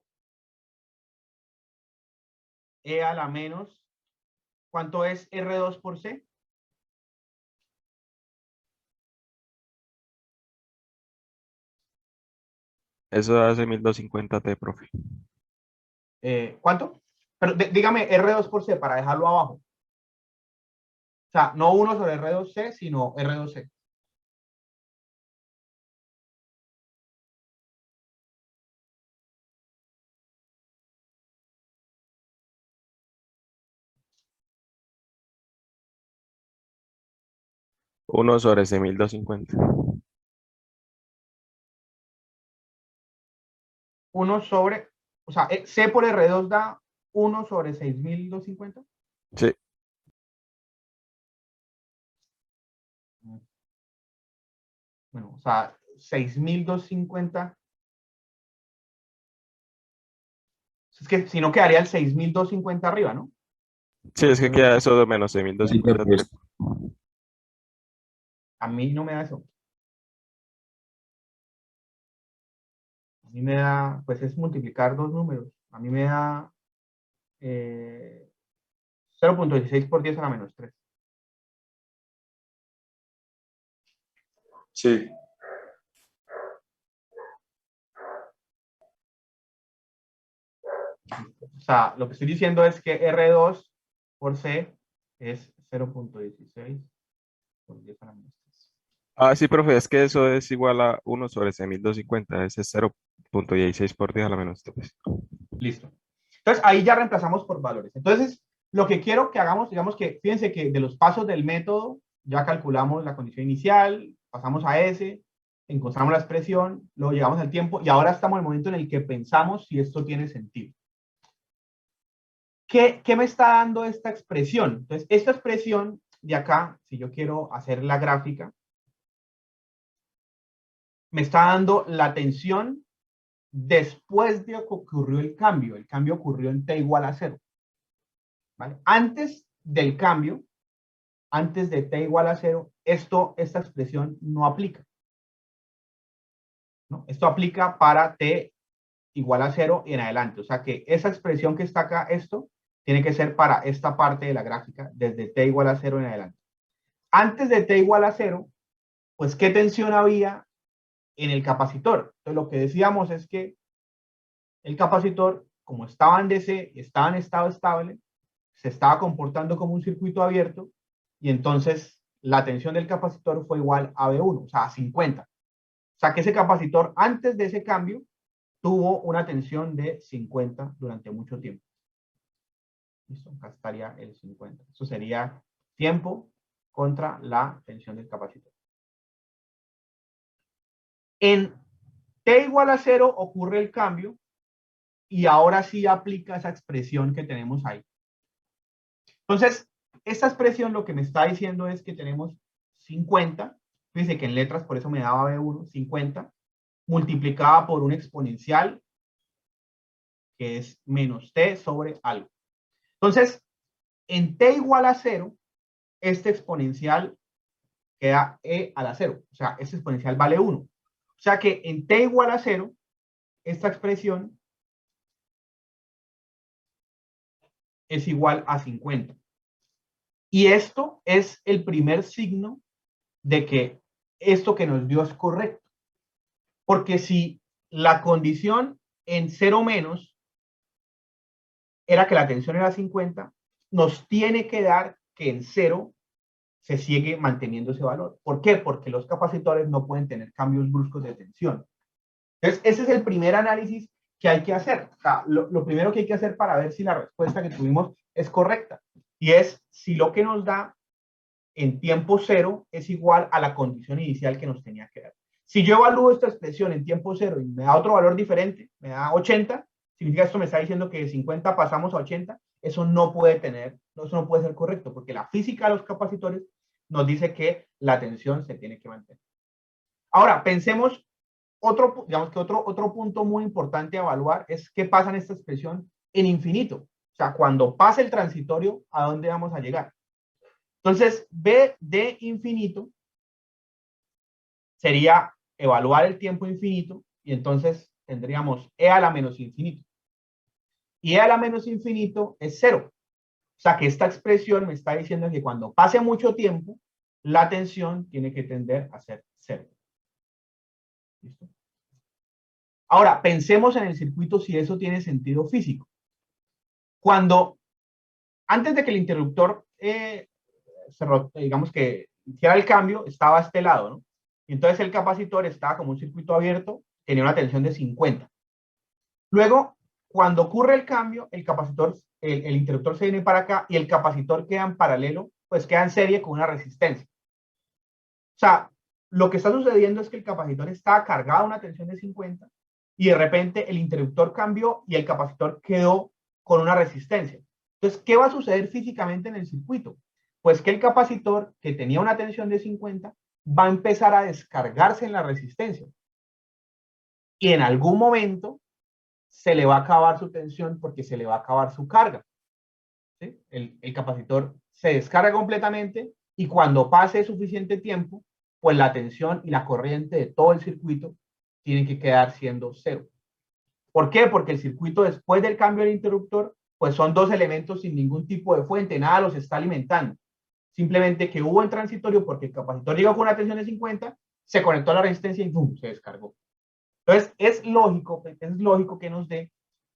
A: E a la menos, ¿cuánto es R2 por C?
I: Eso hace 1250T, profe.
A: ¿Cuánto? Pero dígame R2 por C para dejarlo abajo. O sea, no 1 sobre R2C, sino R2C.
I: 1 sobre 6250.
A: 1 sobre, o sea, C por R2 da 1 sobre 6250.
I: Sí.
A: Bueno, o sea, 6250. Es que si no quedaría el 6250 arriba, ¿no?
I: Sí, es que queda eso de menos 6250.
A: A mí no me da eso. A mí me da, pues es multiplicar dos números. A mí me da 0.16 por 10 a la menos 3.
D: Sí.
A: O sea, lo que estoy diciendo es que R2 por C es 0.16 por 10 a la menos 3.
I: Ah, sí, profe, es que eso es igual a 1 sobre 6250. Ese es 0.16 por 10 a la menos 3.
A: Listo. Entonces, ahí ya reemplazamos por valores. Entonces, lo que quiero que hagamos, digamos que, fíjense que de los pasos del método, ya calculamos la condición inicial, pasamos a S, encontramos la expresión, luego llegamos al tiempo, y ahora estamos en el momento en el que pensamos si esto tiene sentido. ¿Qué me está dando esta expresión? Entonces, esta expresión de acá, si yo quiero hacer la gráfica, me está dando la tensión después de que ocurrió el cambio. El cambio ocurrió en t igual a 0. ¿Vale? Antes del cambio, antes de t igual a 0, esta expresión no aplica, ¿no? Esto aplica para t igual a 0 y en adelante. O sea que esa expresión que está acá, esto, tiene que ser para esta parte de la gráfica, desde t igual a 0 en adelante. Antes de t igual a 0, pues, ¿qué tensión había en el capacitor? Entonces, lo que decíamos es que el capacitor, como estaba en DC, estaba en estado estable, se estaba comportando como un circuito abierto, y entonces la tensión del capacitor fue igual a B1, o sea, a 50. O sea, que ese capacitor, antes de ese cambio, tuvo una tensión de 50 durante mucho tiempo. Listo, acá estaría el 50. Eso sería tiempo contra la tensión del capacitor. En t igual a 0 ocurre el cambio, y ahora sí aplica esa expresión que tenemos ahí. Entonces, esta expresión lo que me está diciendo es que tenemos 50, fíjense que en letras por eso me daba B1, 50, multiplicada por un exponencial que es menos t sobre algo. Entonces, en t igual a 0, este exponencial queda e a la 0, o sea, este exponencial vale 1. O sea que en t igual a 0, esta expresión es igual a 50. Y esto es el primer signo de que esto que nos dio es correcto. Porque si la condición en 0 menos era que la tensión era 50, nos tiene que dar que en 0 se sigue manteniendo ese valor. ¿Por qué? Porque los capacitores no pueden tener cambios bruscos de tensión. Entonces, ese es el primer análisis que hay que hacer. O sea, lo primero que hay que hacer para ver si la respuesta que tuvimos es correcta. Y es si lo que nos da en tiempo 0 es igual a la condición inicial que nos tenía que dar. Si yo evalúo esta expresión en tiempo 0 y me da otro valor diferente, me da 80, significa esto me está diciendo que de 50 pasamos a 80, eso no puede ser correcto, porque la física de los capacitores nos dice que la tensión se tiene que mantener. Ahora, pensemos otro punto muy importante a evaluar es qué pasa en esta expresión en infinito. O sea, cuando pase el transitorio, ¿a dónde vamos a llegar? Entonces, B de infinito sería evaluar el tiempo infinito, y entonces tendríamos E a la menos infinito. Y E a la menos infinito es 0. O sea que esta expresión me está diciendo que cuando pase mucho tiempo, la tensión tiene que tender a ser 0. ¿Listo? Ahora, pensemos en el circuito si eso tiene sentido físico. Antes de que el interruptor, digamos que hiciera el cambio, estaba a este lado, ¿no? Y entonces el capacitor estaba como un circuito abierto, tenía una tensión de 50. Luego, cuando ocurre el cambio, el interruptor se viene para acá y el capacitor queda en paralelo, pues queda en serie con una resistencia. sea, lo que está sucediendo es que el capacitor está cargado a una tensión de 50 y de repente el interruptor cambió y el capacitor quedó con una resistencia. Entonces, ¿qué va a suceder físicamente en el circuito? Pues que el capacitor, que tenía una tensión de 50, va a empezar a descargarse en la resistencia. Y en algún momento se le va a acabar su tensión porque se le va a acabar su carga. ¿Sí? El capacitor se descarga completamente y cuando pase suficiente tiempo, pues la tensión y la corriente de todo el circuito tienen que quedar siendo cero. ¿Por qué? Porque el circuito después del cambio del interruptor, pues son dos elementos sin ningún tipo de fuente, nada los está alimentando. Simplemente que hubo en transitorio porque el capacitor llegó con una tensión de 50, se conectó a la resistencia y ¡pum!, se descargó. Entonces, es lógico que nos dé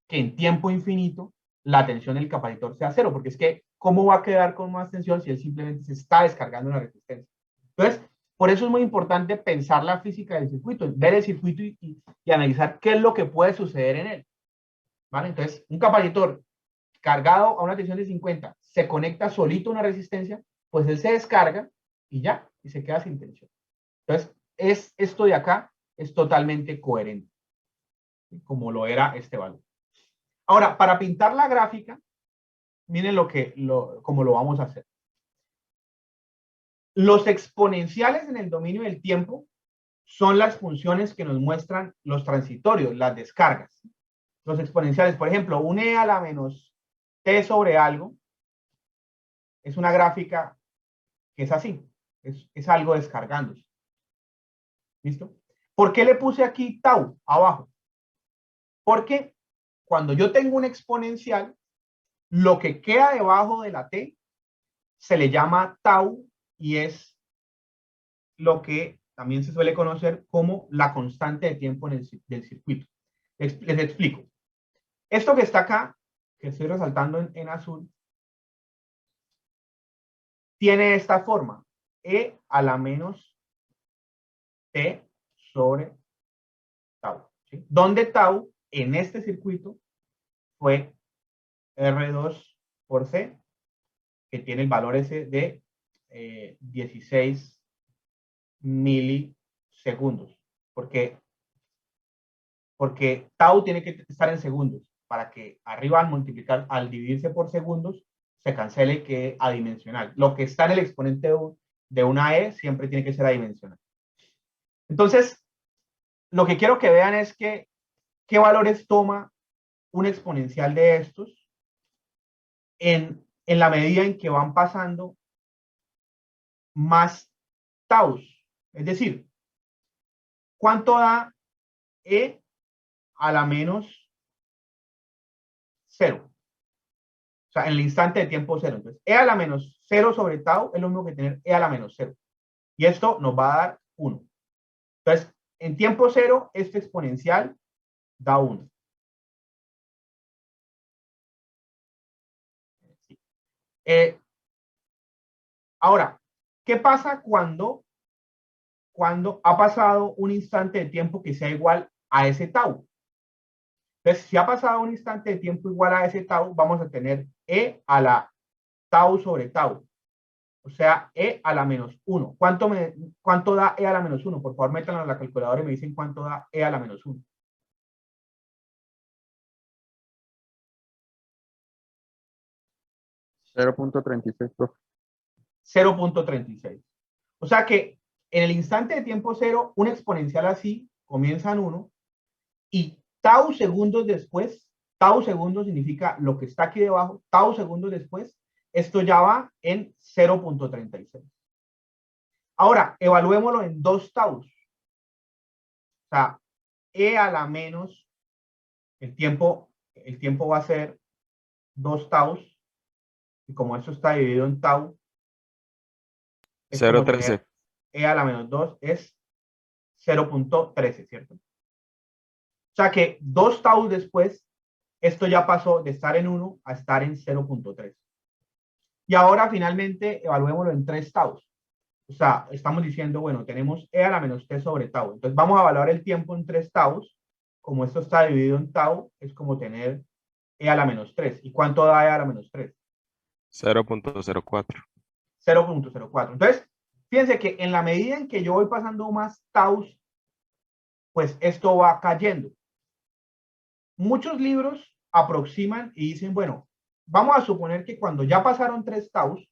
A: que en tiempo infinito la tensión del capacitor sea cero, porque es que, ¿cómo va a quedar con más tensión si él simplemente se está descargando en la resistencia? Entonces, por eso es muy importante pensar la física del circuito, ver el circuito y analizar qué es lo que puede suceder en él. ¿Vale? Entonces, un capacitor cargado a una tensión de 50 se conecta solito a una resistencia, pues él se descarga y ya, y se queda sin tensión. Entonces, esto de acá es totalmente coherente, como lo era este valor. Ahora, para pintar la gráfica, miren cómo lo vamos a hacer. Los exponenciales en el dominio del tiempo son las funciones que nos muestran los transitorios, las descargas. Los exponenciales, por ejemplo, un e a la menos t sobre algo, es una gráfica que es así, es algo descargándose. ¿Listo? ¿Por qué le puse aquí tau abajo? Porque cuando yo tengo un exponencial, lo que queda debajo de la t se le llama tau y es lo que también se suele conocer como la constante de tiempo del circuito. Les explico. Esto que está acá, que estoy resaltando en azul, tiene esta forma, e a la menos t sobre tau, ¿sí? Donde tau en este circuito fue R2 por C, que tiene el valor ese de 16 milisegundos, porque tau tiene que estar en segundos, para que arriba al multiplicar, al dividirse por segundos, se cancele que adimensional. Lo que está en el exponente de una E siempre tiene que ser adimensional. Entonces, lo que quiero que vean es qué valores toma un exponencial de estos en la medida en que van pasando más taus. Es decir, ¿cuánto da E a la menos 0? O sea, en el instante de tiempo 0. Entonces, E a la menos 0 sobre tau es lo mismo que tener E a la menos 0. Y esto nos va a dar 1. Entonces, en tiempo 0, este exponencial da 1. Ahora, ¿qué pasa cuando ha pasado un instante de tiempo que sea igual a ese tau? Entonces, si ha pasado un instante de tiempo igual a ese tau, vamos a tener E a la tau sobre tau. O sea, E a la menos 1. ¿Cuánto da E a la menos 1? Por favor, métanlo en la calculadora y me dicen cuánto da E a la menos 1.
C: 0.36, profe.
A: 0.36. O sea que en el instante de tiempo 0, un exponencial así comienza en 1 y tau segundos después, tau segundos significa lo que está aquí debajo, tau segundos después, esto ya va en 0.36. Ahora, evaluémoslo en 2 taus. O sea, E a la menos, el tiempo va a ser 2 taus, y como esto está dividido en tau, es como
I: 0.13.
A: tener E a la menos 2 es 0.13, ¿cierto? O sea que 2 taus después, esto ya pasó de estar en 1 a estar en 0.3. Y ahora finalmente evaluémoslo en 3 taus. O sea, estamos diciendo, bueno, tenemos E a la menos t sobre tau. Entonces vamos a evaluar el tiempo en 3 taus. Como esto está dividido en tau, es como tener E a la menos 3. ¿Y cuánto da E a la menos 3?
I: 0.04.
A: 0.04. Entonces, fíjense que en la medida en que yo voy pasando más taus, pues esto va cayendo. Muchos libros aproximan y dicen, bueno, vamos a suponer que cuando ya pasaron 3 taus,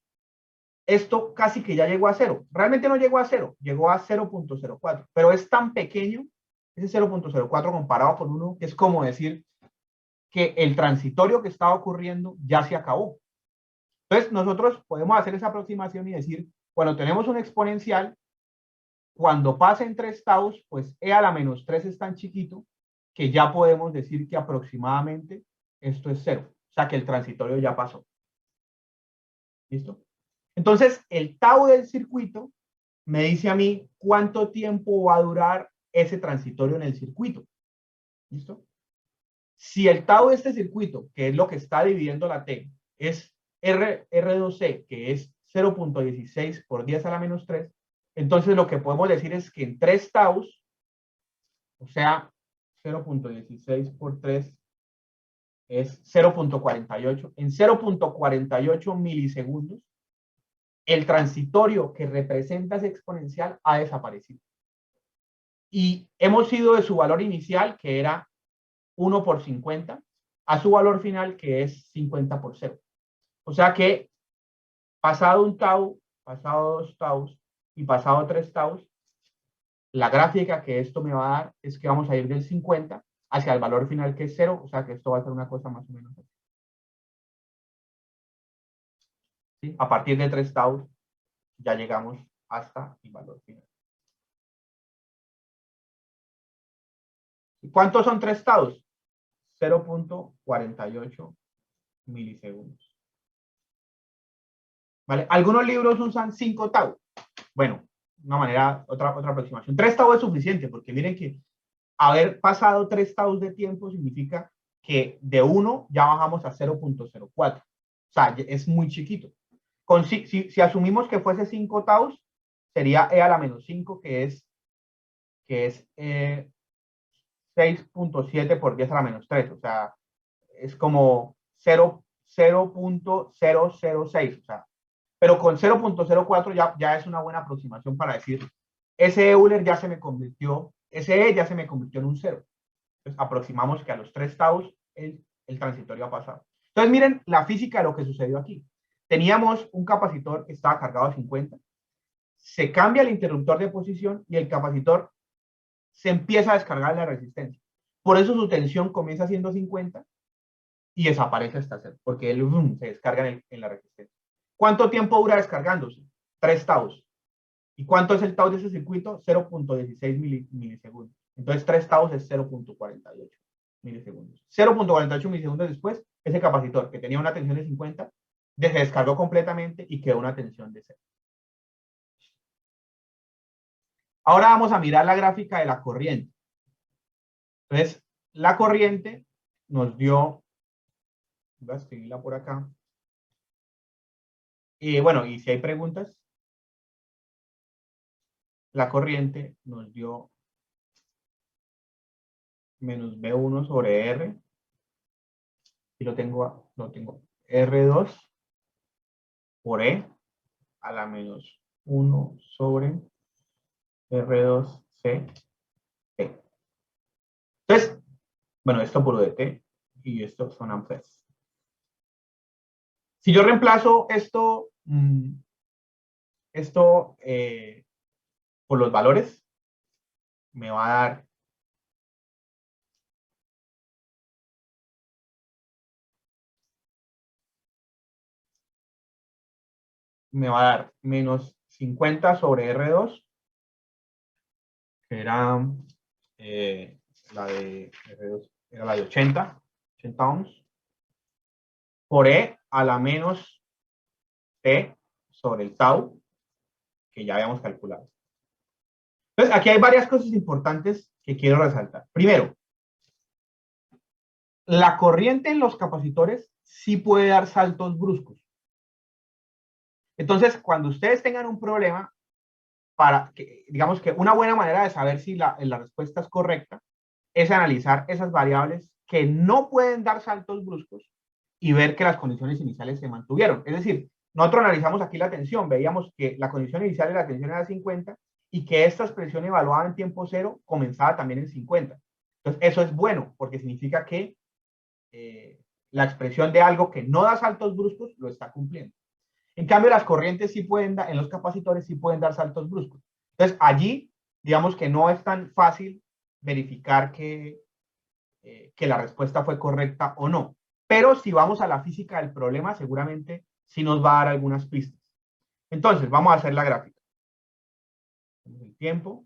A: esto casi que ya llegó a 0. Realmente no llegó a 0, llegó a 0.04, pero es tan pequeño, ese 0.04 comparado con 1, que es como decir que el transitorio que estaba ocurriendo ya se acabó. Entonces, nosotros podemos hacer esa aproximación y decir, cuando tenemos un exponencial, cuando pasen 3 taus, pues e a la menos 3 es tan chiquito que ya podemos decir que aproximadamente esto es 0. O sea, que el transitorio ya pasó. ¿Listo? Entonces, el tau del circuito me dice a mí cuánto tiempo va a durar ese transitorio en el circuito. ¿Listo? Si el tau de este circuito, que es lo que está dividiendo la T, es R2C, que es 0.16 por 10 a la menos 3, entonces lo que podemos decir es que en 3 taus, o sea, 0.16 por 3 es 0.48. En 0.48 milisegundos, el transitorio que representa ese exponencial ha desaparecido. Y hemos ido de su valor inicial, que era 1 por 50, a su valor final, que es 50 por 0. O sea que pasado un tau, pasado 2 taus y pasado 3 taus, la gráfica que esto me va a dar es que vamos a ir del 50 hacia el valor final, que es 0. O sea que esto va a ser una cosa más o menos así. ¿Sí? A partir de 3 taus ya llegamos hasta el valor final. ¿Y cuántos son 3 taus? 0.48 milisegundos. ¿Vale? Algunos libros usan 5 tau. Bueno, una manera, otra aproximación. 3 tau es suficiente, porque miren que haber pasado 3 taus de tiempo significa que de 1 ya bajamos a 0.04. O sea, es muy chiquito. Si asumimos que fuese 5 taus, sería e a la menos 5, que es 6.7 por 10 a la menos 3. O sea, es como 0.006. O sea, pero con 0.04 ya es una buena aproximación para decir, ese Euler ya se me convirtió, ese E ya se me convirtió en un 0. Entonces, aproximamos que a los 3 taus el transitorio ha pasado. Entonces, miren la física de lo que sucedió aquí. Teníamos un capacitor que estaba cargado a 50, se cambia el interruptor de posición y el capacitor se empieza a descargar la resistencia. Por eso su tensión comienza siendo 50 y desaparece hasta 0, porque él se descarga en la resistencia. ¿Cuánto tiempo dura descargándose? 3 taus. ¿Y cuánto es el tau de ese circuito? 0.16 milisegundos. Entonces 3 taus es 0.48 milisegundos. 0.48 milisegundos después, ese capacitor que tenía una tensión de 50 se descargó completamente y quedó una tensión de 0. Ahora vamos a mirar la gráfica de la corriente. Entonces, la corriente nos dio, voy a escribirla por acá. Y bueno, y si hay preguntas, la corriente nos dio menos B1 sobre R. Y lo tengo R2 por E a la menos 1 sobre R2C. Entonces, bueno, esto por DT y esto son amperes. Si yo reemplazo esto por los valores, me va a dar menos 50 sobre R2, que era la de R2, era la de 80 ohms, por E a la menos T sobre el tau, que ya habíamos calculado. Entonces, aquí hay varias cosas importantes que quiero resaltar. Primero, la corriente en los capacitores sí puede dar saltos bruscos. Entonces, cuando ustedes tengan un problema, digamos que una buena manera de saber si la respuesta es correcta es analizar esas variables que no pueden dar saltos bruscos y ver que las condiciones iniciales se mantuvieron. Es decir, nosotros analizamos aquí la tensión, veíamos que la condición inicial de la tensión era 50 y que esta expresión evaluada en tiempo cero comenzaba también en 50. Entonces, eso es bueno, porque significa que la expresión de algo que no da saltos bruscos lo está cumpliendo. En cambio, las corrientes sí pueden dar, en los capacitores sí pueden dar saltos bruscos. Entonces, allí, digamos que no es tan fácil verificar que la respuesta fue correcta o no. Pero si vamos a la física del problema, seguramente sí nos va a dar algunas pistas. Entonces, vamos a hacer la gráfica. El tiempo.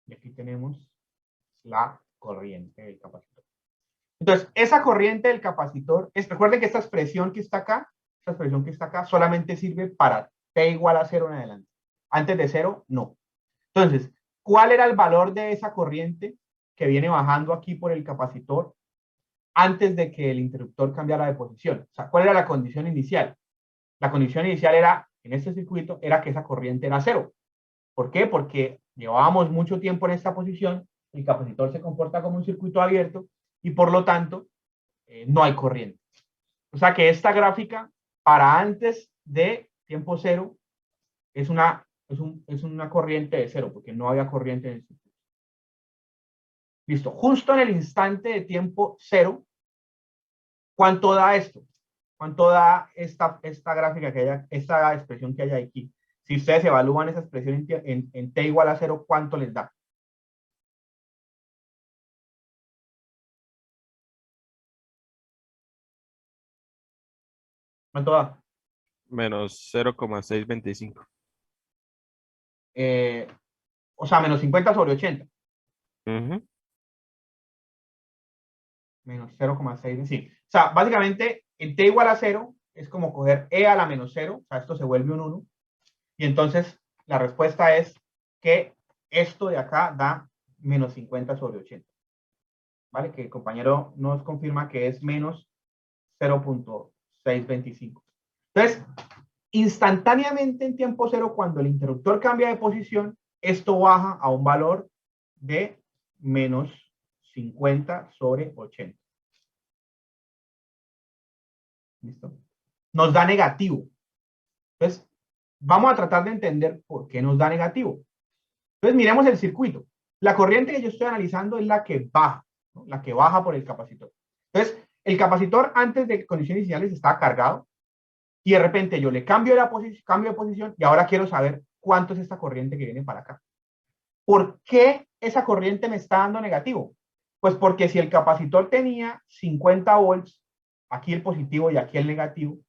A: Y aquí tenemos la corriente del capacitor. Entonces, esa corriente del capacitor, recuerden que esta expresión que está acá, solamente sirve para t igual a 0 en adelante. Antes de 0, no. Entonces, ¿cuál era el valor de esa corriente que viene bajando aquí por el capacitor antes de que el interruptor cambiara de posición? O sea, ¿cuál era la condición inicial? La condición inicial era, en este circuito, era que esa corriente era 0. ¿Por qué? Porque llevábamos mucho tiempo en esta posición, el capacitor se comporta como un circuito abierto y por lo tanto no hay corriente. O sea que esta gráfica para antes de tiempo 0 es una corriente de 0 porque no había corriente en el circuito. Listo. Justo en el instante de tiempo 0, ¿cuánto da esto? ¿Cuánto da esta gráfica que hay, esta expresión que hay aquí? Si ustedes evalúan esa expresión en t igual a 0, ¿cuánto les da? ¿Cuánto da?
I: Menos 0,625.
A: O sea, menos 50 sobre 80.
I: Ujú.
A: Menos 0,6. Sí. O sea, básicamente, en t igual a 0 es como coger e a la menos 0. O sea, esto se vuelve un 1. Y entonces, la respuesta es que esto de acá da menos 50 sobre 80. ¿Vale? Que el compañero nos confirma que es menos 0.625. Entonces, instantáneamente en tiempo cero, cuando el interruptor cambia de posición, esto baja a un valor de menos 50 sobre 80. ¿Listo? Nos da negativo. Entonces, vamos a tratar de entender por qué nos da negativo. Entonces, miremos el circuito. La corriente que yo estoy analizando es la que baja, ¿no? La que baja por el capacitor. Entonces, el capacitor antes de condiciones iniciales estaba cargado y de repente yo le cambio de posición y ahora quiero saber cuánto es esta corriente que viene para acá. ¿Por qué esa corriente me está dando negativo? Pues porque si el capacitor tenía 50 volts, aquí el positivo y aquí el negativo,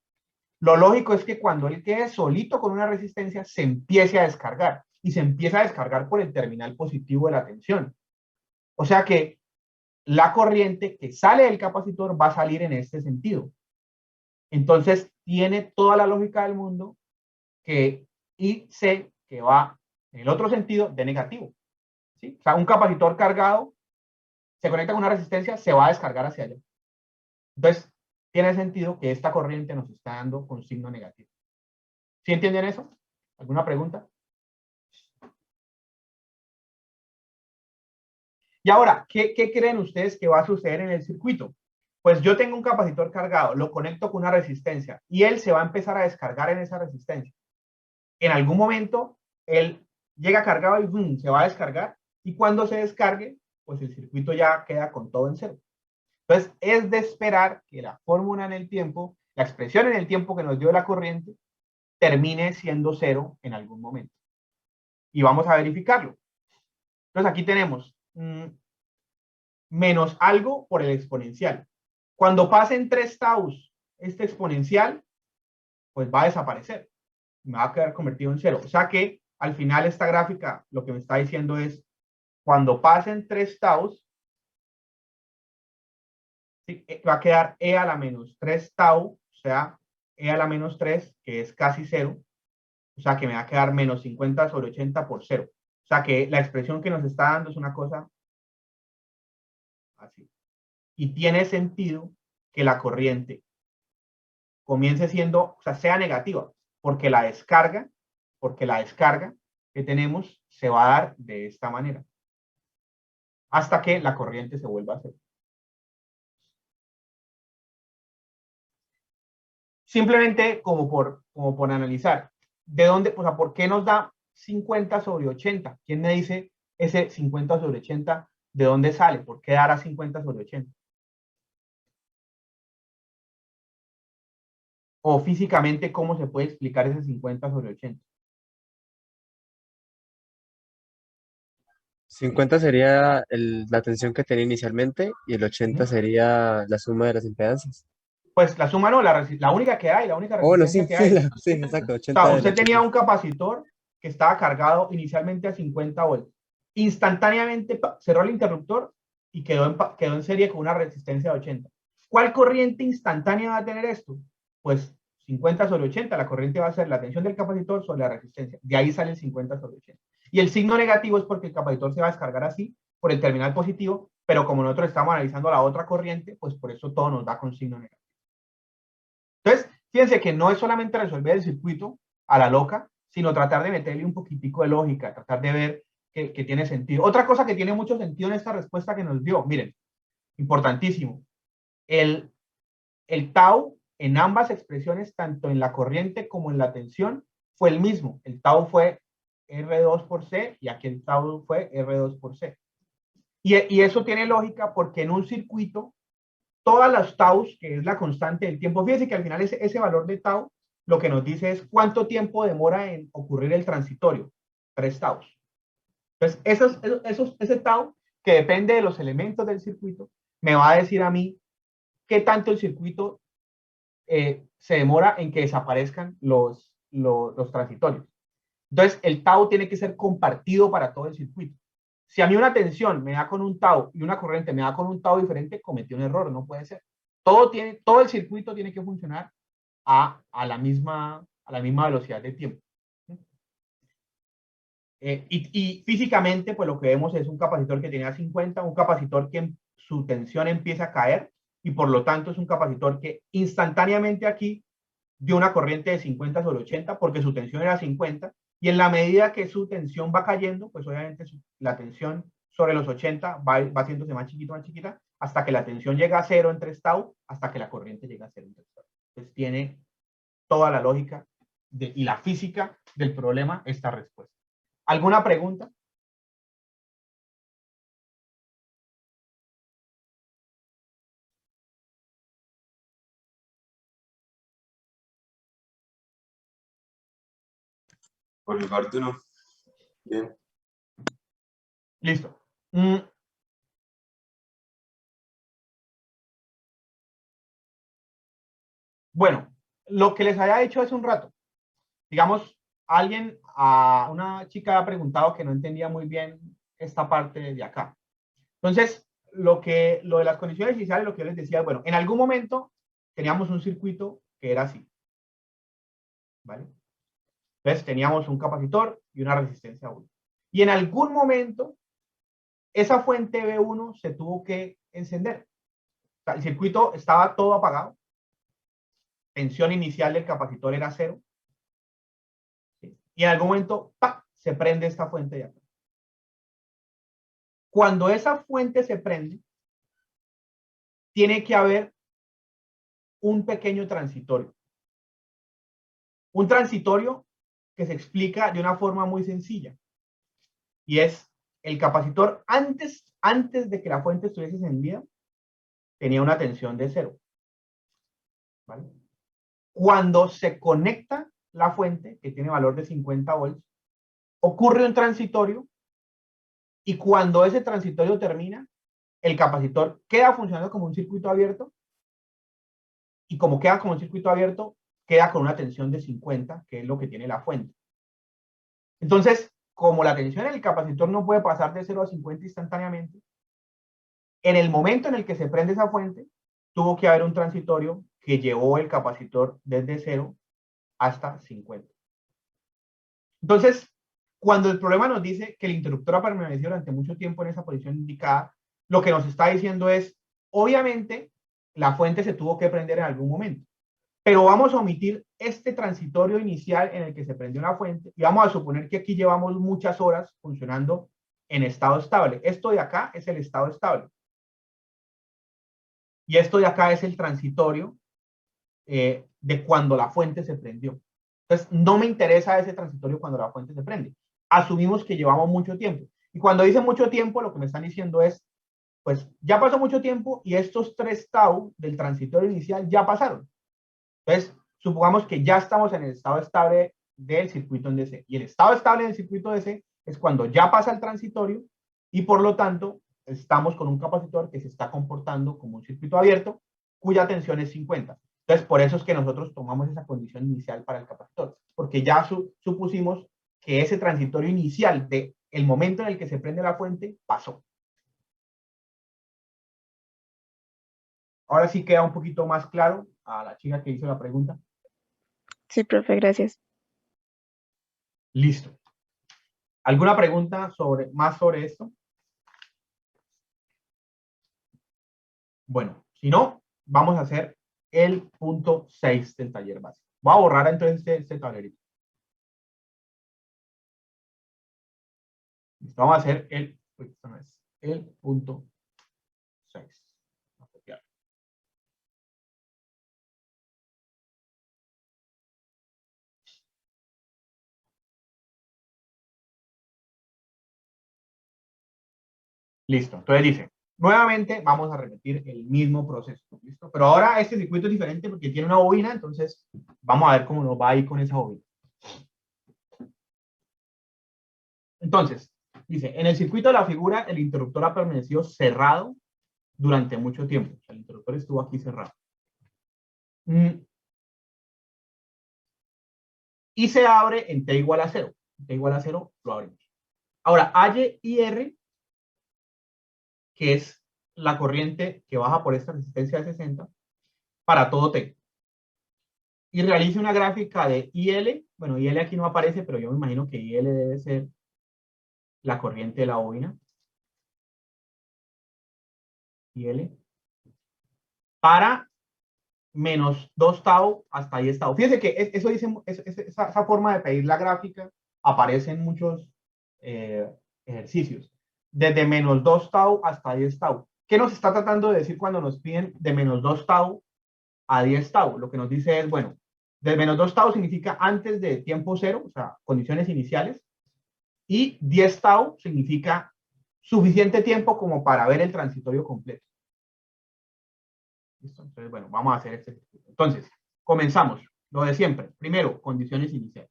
A: lo lógico es que cuando él quede solito con una resistencia, se empiece a descargar y se empieza a descargar por el terminal positivo de la tensión. O sea que la corriente que sale del capacitor va a salir en este sentido. Entonces, tiene toda la lógica del mundo que IC que va en el otro sentido de negativo. ¿Sí? O sea, un capacitor cargado se conecta con una resistencia, se va a descargar hacia allá. Entonces, tiene sentido que esta corriente nos está dando con signo negativo. ¿Sí entienden eso? ¿Alguna pregunta? Y ahora, ¿qué creen ustedes que va a suceder en el circuito? Pues yo tengo un capacitor cargado, lo conecto con una resistencia y él se va a empezar a descargar en esa resistencia. En algún momento, él llega cargado y ¡bum!, se va a descargar y cuando se descargue, pues el circuito ya queda con todo en cero. Entonces, es de esperar que la fórmula en el tiempo, la expresión en el tiempo que nos dio la corriente, termine siendo cero en algún momento. Y vamos a verificarlo. Entonces, aquí tenemos menos algo por el exponencial. Cuando pasen 3 taus este exponencial, pues va a desaparecer. Me va a quedar convertido en cero. O sea que al final esta gráfica lo que me está diciendo es, cuando pasen 3 taus, ¿sí?, va a quedar e a la menos 3 tau, o sea, e a la menos 3, que es casi cero. O sea que me va a quedar menos 50 sobre 80 por cero. O sea que la expresión que nos está dando es una cosa así. Y tiene sentido que la corriente comience siendo, o sea, sea negativa, porque la descarga que tenemos se va a dar de esta manera, hasta que la corriente se vuelva a cero. Simplemente como por analizar, ¿de dónde, o sea, por qué nos da 50 sobre 80? ¿Quién me dice ese 50 sobre 80 de dónde sale? ¿Por qué dará 50 sobre 80? O físicamente, ¿cómo se puede explicar ese 50 sobre 80?
G: 50 sería la tensión que tenía inicialmente y el 80
A: Ujú.
G: sería la suma de las impedancias.
A: Pues la suma no, la única que hay, la única
G: Oh, bueno,
A: resistencia
G: sí,
A: que
G: sí,
A: hay.
G: sí, exacto,
A: O
G: 80
A: sea,
G: del
A: usted tenía
G: 80.
A: un capacitor que estaba cargado inicialmente a 50 volts. Instantáneamente cerró el interruptor y quedó en serie con una resistencia de 80. ¿Cuál corriente instantánea va a tener esto? Pues 50 sobre 80, la corriente va a ser la tensión del capacitor sobre la resistencia. De ahí sale el 50 sobre 80. Y el signo negativo es porque el capacitor se va a descargar así por el terminal positivo, pero como nosotros estamos analizando la otra corriente, pues por eso todo nos da con signo negativo. Entonces, fíjense que no es solamente resolver el circuito a la loca, sino tratar de meterle un poquitico de lógica, tratar de ver que tiene sentido. Otra cosa que tiene mucho sentido en esta respuesta que nos dio, miren, importantísimo, el tau en ambas expresiones, tanto en la corriente como en la tensión, fue el mismo. El tau fue R2 por C y aquí el tau fue R2 por C. Y eso tiene lógica porque en un circuito todas las taus, que es la constante del tiempo, fíjense que al final ese valor de tau lo que nos dice es cuánto tiempo demora en ocurrir el transitorio, 3 taus. Entonces, ese tau, que depende de los elementos del circuito, me va a decir a mí qué tanto el circuito se demora en que desaparezcan los transitorios. Entonces, el tau tiene que ser compartido para todo el circuito. Si a mí una tensión me da con un tau y una corriente me da con un tau diferente, cometí un error, no puede ser. Todo el circuito tiene que funcionar a la misma velocidad de tiempo. Y físicamente, pues lo que vemos es un capacitor que tenía 50, un capacitor que su tensión empieza a caer y por lo tanto es un capacitor que instantáneamente aquí dio una corriente de 50 sobre 80 porque su tensión era 50 y en la medida que su tensión va cayendo, pues obviamente la tensión sobre los 80 va haciéndose más chiquita hasta que la tensión llega a 0 en 3 tau, hasta que la corriente llega a 0 en 3 tau. Entonces tiene toda la lógica y la física del problema esta respuesta. ¿Alguna pregunta?
D: Por mi parte, no. Bien.
A: Listo. Bueno, lo que les había hecho hace un rato, digamos, una chica ha preguntado que no entendía muy bien esta parte de acá. Entonces, lo de las condiciones iniciales, lo que yo les decía, bueno, en algún momento teníamos un circuito que era así, ¿vale? Entonces teníamos un capacitor y una resistencia 1. Y en algún momento, esa fuente B1 se tuvo que encender. O sea, el circuito estaba todo apagado. Tensión inicial del capacitor era 0. ¿Sí? Y en algún momento, ¡pac!, se prende esta fuente de acá. Cuando esa fuente se prende, tiene que haber un pequeño transitorio. Un transitorio que se explica de una forma muy sencilla. Y es el capacitor antes de que la fuente estuviese encendida, tenía una tensión de 0. ¿Vale? Cuando se conecta la fuente, que tiene valor de 50 volts, ocurre un transitorio y cuando ese transitorio termina, el capacitor queda funcionando como un circuito abierto y como queda como un circuito abierto, queda con una tensión de 50, que es lo que tiene la fuente. Entonces, como la tensión en el capacitor no puede pasar de 0 a 50 instantáneamente, en el momento en el que se prende esa fuente, tuvo que haber un transitorio que llevó el capacitor desde 0 hasta 50. Entonces, cuando el problema nos dice que el interruptor ha permanecido durante mucho tiempo en esa posición indicada, lo que nos está diciendo es, obviamente, la fuente se tuvo que prender en algún momento, pero vamos a omitir este transitorio inicial en el que se prendió la fuente y vamos a suponer que aquí llevamos muchas horas funcionando en estado estable. Esto de acá es el estado estable. Y esto de acá es el transitorio de cuando la fuente se prendió. Entonces, no me interesa ese transitorio cuando la fuente se prende. Asumimos que llevamos mucho tiempo. Y cuando dice mucho tiempo, lo que me están diciendo es, pues ya pasó mucho tiempo y estos 3 tau del transitorio inicial ya pasaron. Entonces, supongamos que ya estamos en el estado estable del circuito en DC. Y el estado estable del circuito DC es cuando ya pasa el transitorio y por lo tanto estamos con un capacitor que se está comportando como un circuito abierto cuya tensión es 50. Entonces, por eso es que nosotros tomamos esa condición inicial para el capacitor, porque ya supusimos que ese transitorio inicial de el momento en el que se prende la fuente pasó. Ahora sí queda un poquito más claro a la chica que hizo la pregunta.
E: Sí, profe, gracias.
A: Listo. ¿Alguna pregunta más sobre esto? Bueno, si no, vamos a hacer el punto 6 del taller básico. Voy a borrar entonces este tablerito. Listo, vamos a hacer el punto 6. Listo, entonces dice, nuevamente vamos a repetir el mismo proceso, ¿listo? Pero ahora este circuito es diferente porque tiene una bobina, entonces vamos a ver cómo nos va a ir con esa bobina. Entonces, dice, en el circuito de la figura, el interruptor ha permanecido cerrado durante mucho tiempo. O sea, el interruptor estuvo aquí cerrado. Y se abre en T igual a 0. T igual a 0 lo abrimos. Ahora, H y R, que es la corriente que baja por esta resistencia de 60, para todo T. Y realice una gráfica de IL. Bueno, IL aquí no aparece, pero yo me imagino que IL debe ser la corriente de la bobina. IL. Para menos 2 tau hasta 10 tau. Fíjense que eso dice, esa forma de pedir la gráfica aparece en muchos ejercicios. Desde menos 2 tau hasta 10 tau. ¿Qué nos está tratando de decir cuando nos piden de menos 2 tau a 10 tau? Lo que nos dice es, bueno, de menos 2 tau significa antes de tiempo cero, o sea, condiciones iniciales, y 10 tau significa suficiente tiempo como para ver el transitorio completo. ¿Listo? Entonces, bueno, vamos a hacer este circuito. Entonces, comenzamos. Lo de siempre. Primero, condiciones iniciales.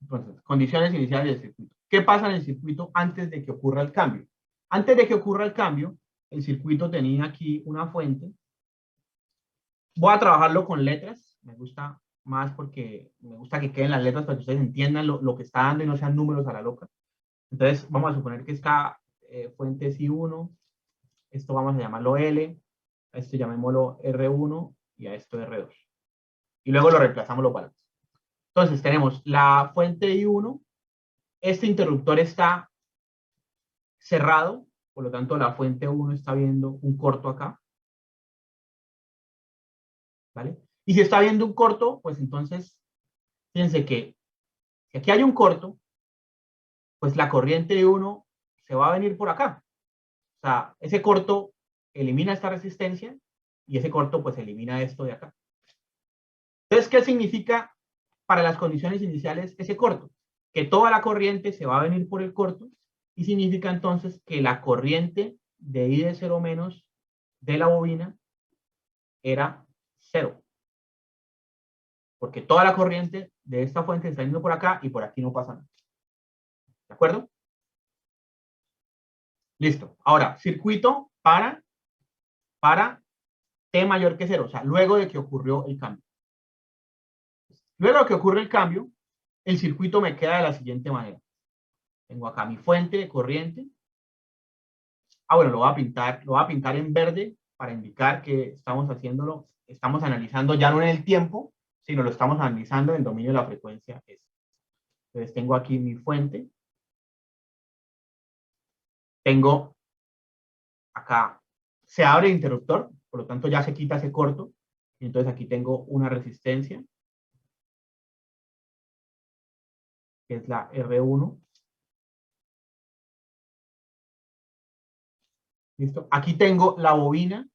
A: Entonces, condiciones iniciales del circuito. ¿Qué pasa en el circuito antes de que ocurra el cambio? Antes de que ocurra el cambio, el circuito tenía aquí una fuente. Voy a trabajarlo con letras. Me gusta más porque me gusta que queden las letras para que ustedes entiendan lo que está dando y no sean números a la loca. Entonces, vamos a suponer que esta fuente es I1. Esto vamos a llamarlo L. A esto llamémoslo R1 y a esto R2. Y luego lo reemplazamos los valores. Entonces, tenemos la fuente I1. Este interruptor está cerrado, por lo tanto la fuente 1 está viendo un corto acá. ¿Vale? Y si está viendo un corto, pues entonces, fíjense que si aquí hay un corto, pues la corriente de 1 se va a venir por acá. O sea, ese corto elimina esta resistencia y ese corto pues elimina esto de acá. Entonces, ¿qué significa para las condiciones iniciales ese corto? Que toda la corriente se va a venir por el corto y significa entonces que la corriente de I de 0 menos de la bobina era 0. Porque toda la corriente de esta fuente está yendo por acá y por aquí no pasa nada. ¿De acuerdo? Listo. Ahora, circuito para T mayor que 0, o sea, luego de que ocurrió el cambio. Luego de que ocurre el cambio, el circuito me queda de la siguiente manera. Tengo acá mi fuente de corriente. Bueno, lo voy a pintar en verde para indicar que estamos haciéndolo, estamos analizando ya no en el tiempo, sino lo estamos analizando en el dominio de la frecuencia S. Entonces tengo aquí mi fuente. Tengo acá, se abre el interruptor, por lo tanto ya se quita ese corto. Y entonces aquí tengo una resistencia, que es la R1. ¿Listo? Aquí tengo la bobina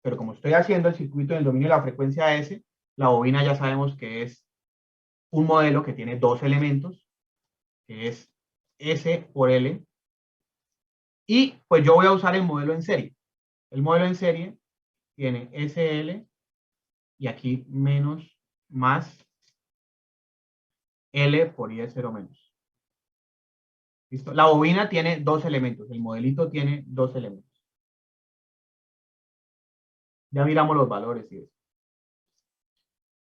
A: pero como estoy haciendo el circuito en el dominio de la frecuencia S, la bobina ya sabemos que es un modelo que tiene dos elementos, que es S por L, y pues yo voy a usar el modelo en serie. El modelo en serie tiene SL y aquí menos más L por I0 menos. ¿Listo? La bobina tiene dos elementos, el modelito tiene dos elementos. Ya miramos los valores y eso.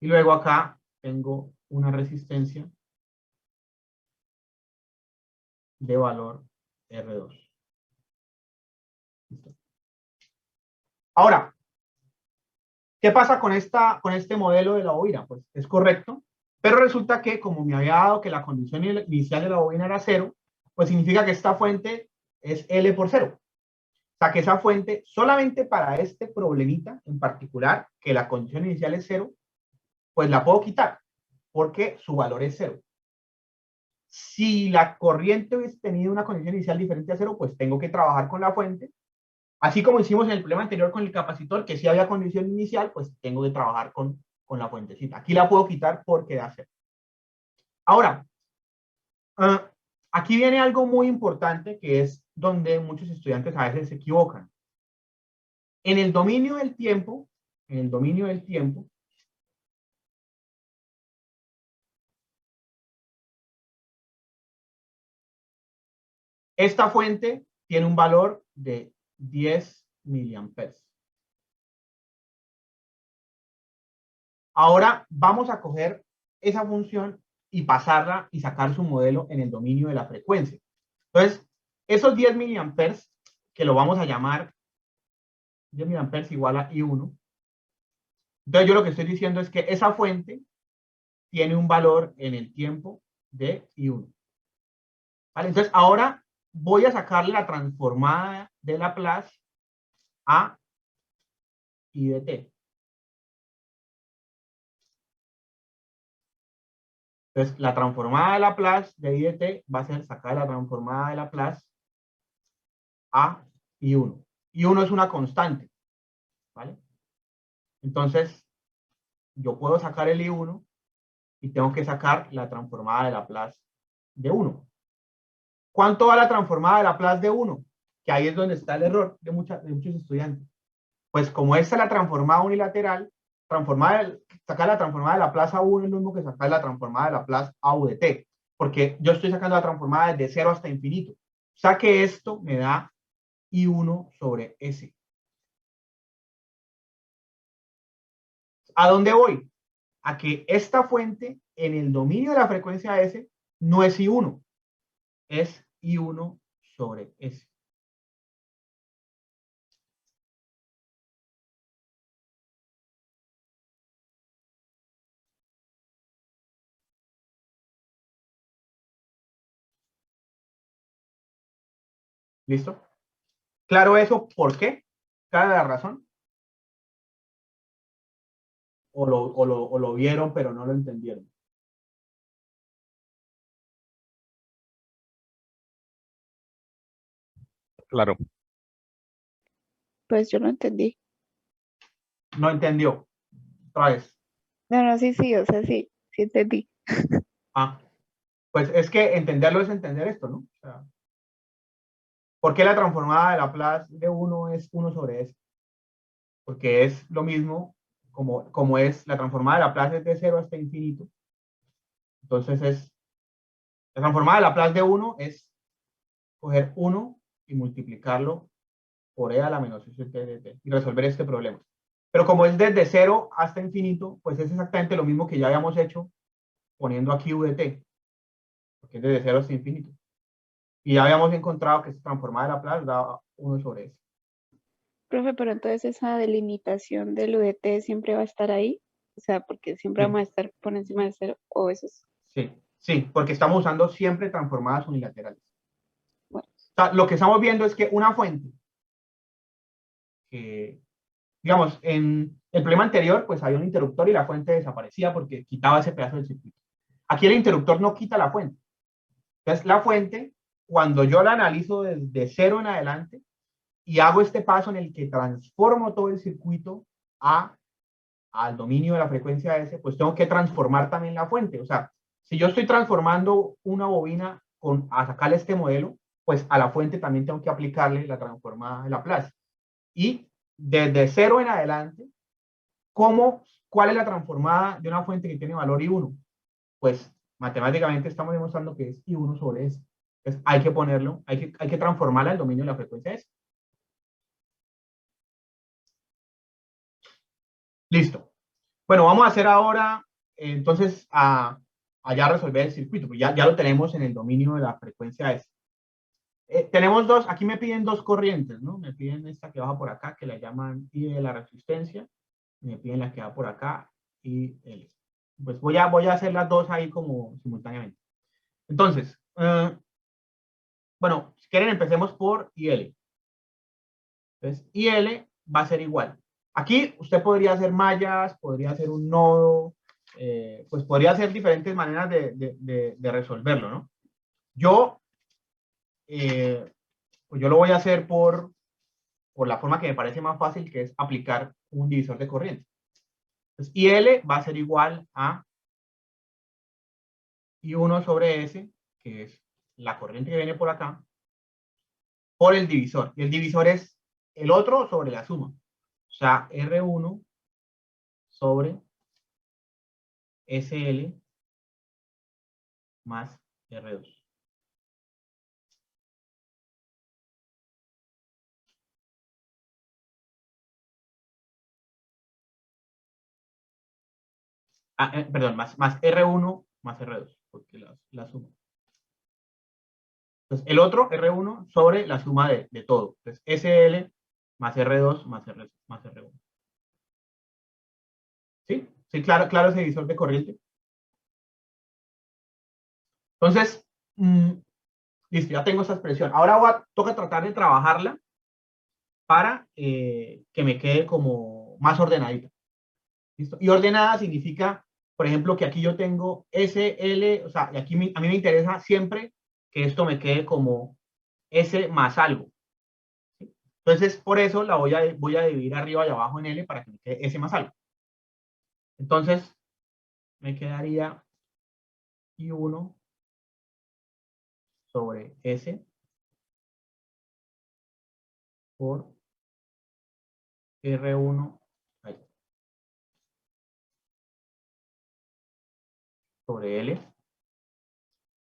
A: Y luego acá tengo una resistencia de valor R2. ¿Listo? Ahora, ¿qué pasa con este modelo de la bobina? Pues es correcto, pero resulta que como me había dado que la condición inicial de la bobina era 0, pues significa que esta fuente es L por 0. O sea que esa fuente, solamente para este problemita en particular, que la condición inicial es 0, pues la puedo quitar, porque su valor es 0. Si la corriente hubiese tenido una condición inicial diferente a 0, pues tengo que trabajar con la fuente. Así como hicimos en el problema anterior con el capacitor, que si había condición inicial, pues tengo que trabajar con la fuentecita. Aquí la puedo quitar porque da 0. Ahora, aquí viene algo muy importante, que es donde muchos estudiantes a veces se equivocan. En el dominio del tiempo, esta fuente tiene un valor de 10 miliamperes. Ahora vamos a coger esa función y pasarla y sacar su modelo en el dominio de la frecuencia. Entonces, esos 10 miliamperes, que lo vamos a llamar 10 miliamperes igual a I1. Entonces, yo lo que estoy diciendo es que esa fuente tiene un valor en el tiempo de I1. ¿Vale? Entonces, ahora voy a sacarle la transformada de Laplace a I de t. Entonces, la transformada de Laplace de I de t va a ser sacar la transformada de Laplace a I1. I1 es una constante, ¿vale? Entonces, yo puedo sacar el I1 y tengo que sacar la transformada de Laplace de 1. ¿Cuánto va la transformada de Laplace de 1? Que ahí es donde está el error de muchos estudiantes. Pues como esta es la transformada unilateral, sacar la transformada de Laplace a 1 es lo mismo que sacar la transformada de Laplace a U de t, porque yo estoy sacando la transformada desde 0 hasta infinito. O sea que esto me da I1 sobre S. ¿A dónde voy? A que esta fuente en el dominio de la frecuencia S no es I1, es I1 sobre S. ¿Listo? ¿Claro eso? ¿Por qué? ¿Clara la razón? ¿O lo vieron pero no lo entendieron?
I: Claro.
E: Pues yo no entendí.
A: No entendió. Otra vez.
E: No, sí, o sea, sí entendí.
A: Ah, pues es que entenderlo es entender esto, ¿no? O sea, ¿por qué la transformada de Laplace de 1 es 1 sobre S? Porque es lo mismo como es la transformada de Laplace es de 0 hasta infinito. Entonces la transformada de Laplace de 1 es coger 1 y multiplicarlo por e a la menos s de t y resolver este problema. Pero como es desde 0 hasta infinito, pues es exactamente lo mismo que ya habíamos hecho poniendo aquí u de t, porque es desde 0 hasta infinito. Y ya habíamos encontrado que esta transformada de Laplace da 1 sobre s.
E: Profe, pero entonces esa delimitación del UDT siempre va a estar ahí, o sea, porque siempre
A: Sí.
E: vamos a estar por encima de 0, o eso es.
A: Sí, porque estamos usando siempre transformadas unilaterales.
E: Bueno.
A: O sea, lo que estamos viendo es que una fuente que, digamos, en el problema anterior, pues había un interruptor y la fuente desaparecía porque quitaba ese pedazo del circuito. Aquí el interruptor no quita la fuente. Entonces, la fuente, cuando yo la analizo desde 0 en adelante, y hago este paso en el que transformo todo el circuito al dominio de la frecuencia S, pues tengo que transformar también la fuente. O sea, si yo estoy transformando una bobina a sacarle este modelo, pues a la fuente también tengo que aplicarle la transformada de Laplace. Y desde 0 en adelante, ¿cuál es la transformada de una fuente que tiene valor I1? Pues matemáticamente estamos demostrando que es I1 sobre S. Entonces hay que ponerlo, hay que transformarla al dominio de la frecuencia S. Listo. Bueno, vamos a hacer ahora, entonces, allá resolver el circuito, pues ya lo tenemos en el dominio de la frecuencia S. Tenemos dos, aquí me piden dos corrientes, ¿no? Me piden esta que baja por acá, que la llaman I de la resistencia, y me piden la que va por acá, y L. Pues voy a hacer las dos ahí como simultáneamente. Entonces, bueno, si quieren empecemos por IL. Entonces, IL va a ser igual. Aquí usted podría hacer mallas, podría hacer un nodo, pues podría hacer diferentes maneras de resolverlo, ¿no? Pues yo lo voy a hacer por la forma que me parece más fácil, que es aplicar un divisor de corriente. Entonces, IL va a ser igual a I1 sobre S, que es la corriente que viene por acá, por el divisor. Y el divisor es el otro sobre la suma. O sea, R1 sobre SL más R2. Perdón, más R1 más R2, porque la suma. Entonces, el otro R1 sobre la suma de todo. Entonces, SL más R2 más R1. ¿Sí? Sí, claro ese divisor de corriente. Entonces, listo, ya tengo esa expresión. Ahora toca tratar de trabajarla para que me quede como más ordenadita. ¿Listo? Y ordenada significa, por ejemplo, que aquí yo tengo SL, o sea, y aquí a mí me interesa siempre que esto me quede como S más algo. ¿Sí? Entonces, por eso la voy a dividir arriba y abajo en L para que me quede S más algo. Entonces, me quedaría I1 sobre S por R1 sobre L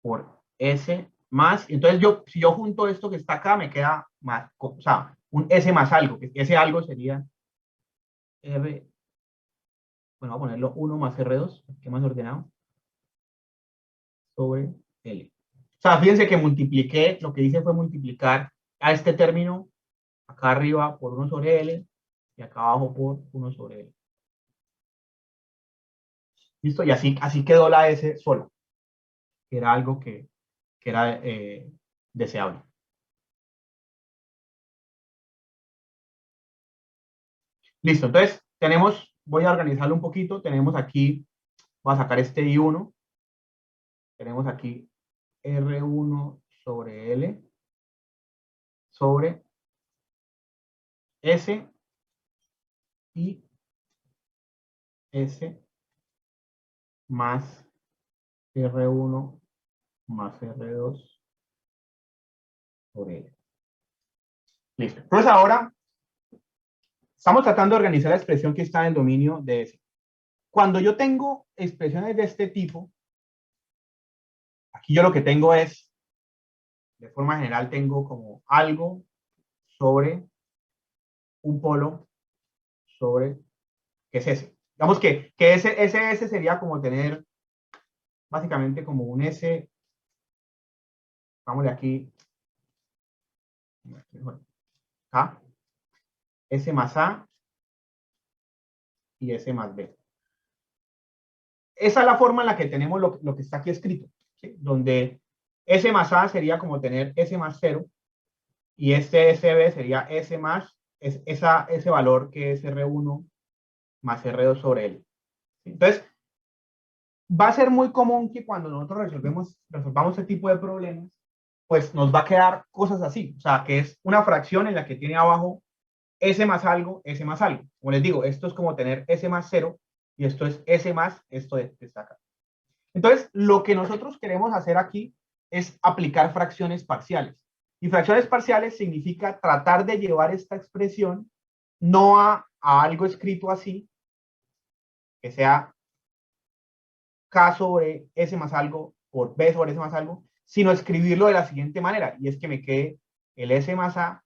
A: por S más, entonces si yo junto esto que está acá, me queda más, o sea, un S más algo, que ese algo sería R, bueno, voy a ponerlo 1 más R2, que más ordenado, sobre L. O sea, fíjense que multipliqué, lo que hice fue multiplicar a este término, acá arriba por 1 sobre L, y acá abajo por 1 sobre L. ¿Listo? Y así quedó la S sola, que era algo que era deseable. Listo, entonces voy a organizarlo un poquito, tenemos aquí, voy a sacar este I1, tenemos aquí R1 sobre L, sobre S y S más R1 más R2 sobre L. Listo. Entonces ahora estamos tratando de organizar la expresión que está en el dominio de S. Cuando yo tengo expresiones de este tipo, aquí yo lo que tengo es, de forma general, tengo como algo sobre un polo sobre, que es S. Digamos que ese S sería como tener básicamente como un S, vamos de aquí, acá, S más A y S más B. Esa es la forma en la que tenemos lo que está aquí escrito, ¿sí? Donde S más A sería como tener S más 0 y este SB sería S más, ese valor que es R1 más R2 sobre L. ¿Sí? Entonces, va a ser muy común que cuando nosotros resolvamos este tipo de problemas, pues nos va a quedar cosas así. O sea, que es una fracción en la que tiene abajo S más algo, S más algo. Como les digo, esto es como tener S más 0 y esto es S más esto que está acá. Entonces, lo que nosotros queremos hacer aquí es aplicar fracciones parciales. Y fracciones parciales significa tratar de llevar esta expresión no a algo escrito así, que sea K sobre S más algo por B sobre S más algo, sino escribirlo de la siguiente manera, y es que me quede el S más A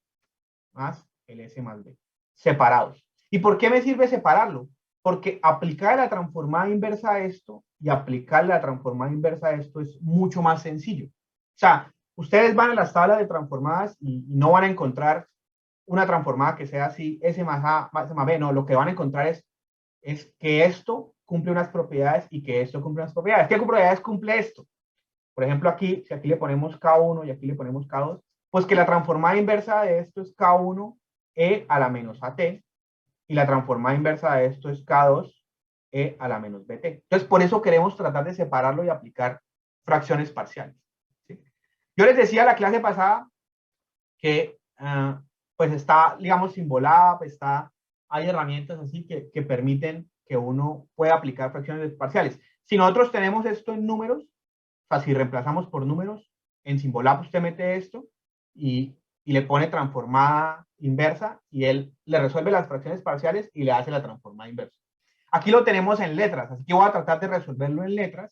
A: más el S más B, separados. ¿Y por qué me sirve separarlo? Porque aplicar la transformada inversa a esto y aplicar la transformada inversa a esto es mucho más sencillo. O sea, ustedes van a las tablas de transformadas y no van a encontrar una transformada que sea así, S más A más B, no, lo que van a encontrar es que esto cumple unas propiedades y que esto cumple unas propiedades. ¿Qué propiedades cumple esto? Por ejemplo, aquí, si aquí le ponemos K1 y aquí le ponemos K2, pues que la transformada inversa de esto es K1 E a la menos AT y la transformada inversa de esto es K2 E a la menos BT. Entonces, por eso queremos tratar de separarlo y aplicar fracciones parciales. ¿Sí? Yo les decía la clase pasada que pues está, digamos, simbolada, pues hay herramientas así que permiten que uno pueda aplicar fracciones parciales. Si nosotros tenemos esto en números, o sea, si reemplazamos por números, en Symbolab usted mete esto y le pone transformada inversa y él le resuelve las fracciones parciales y le hace la transformada inversa. Aquí lo tenemos en letras, así que voy a tratar de resolverlo en letras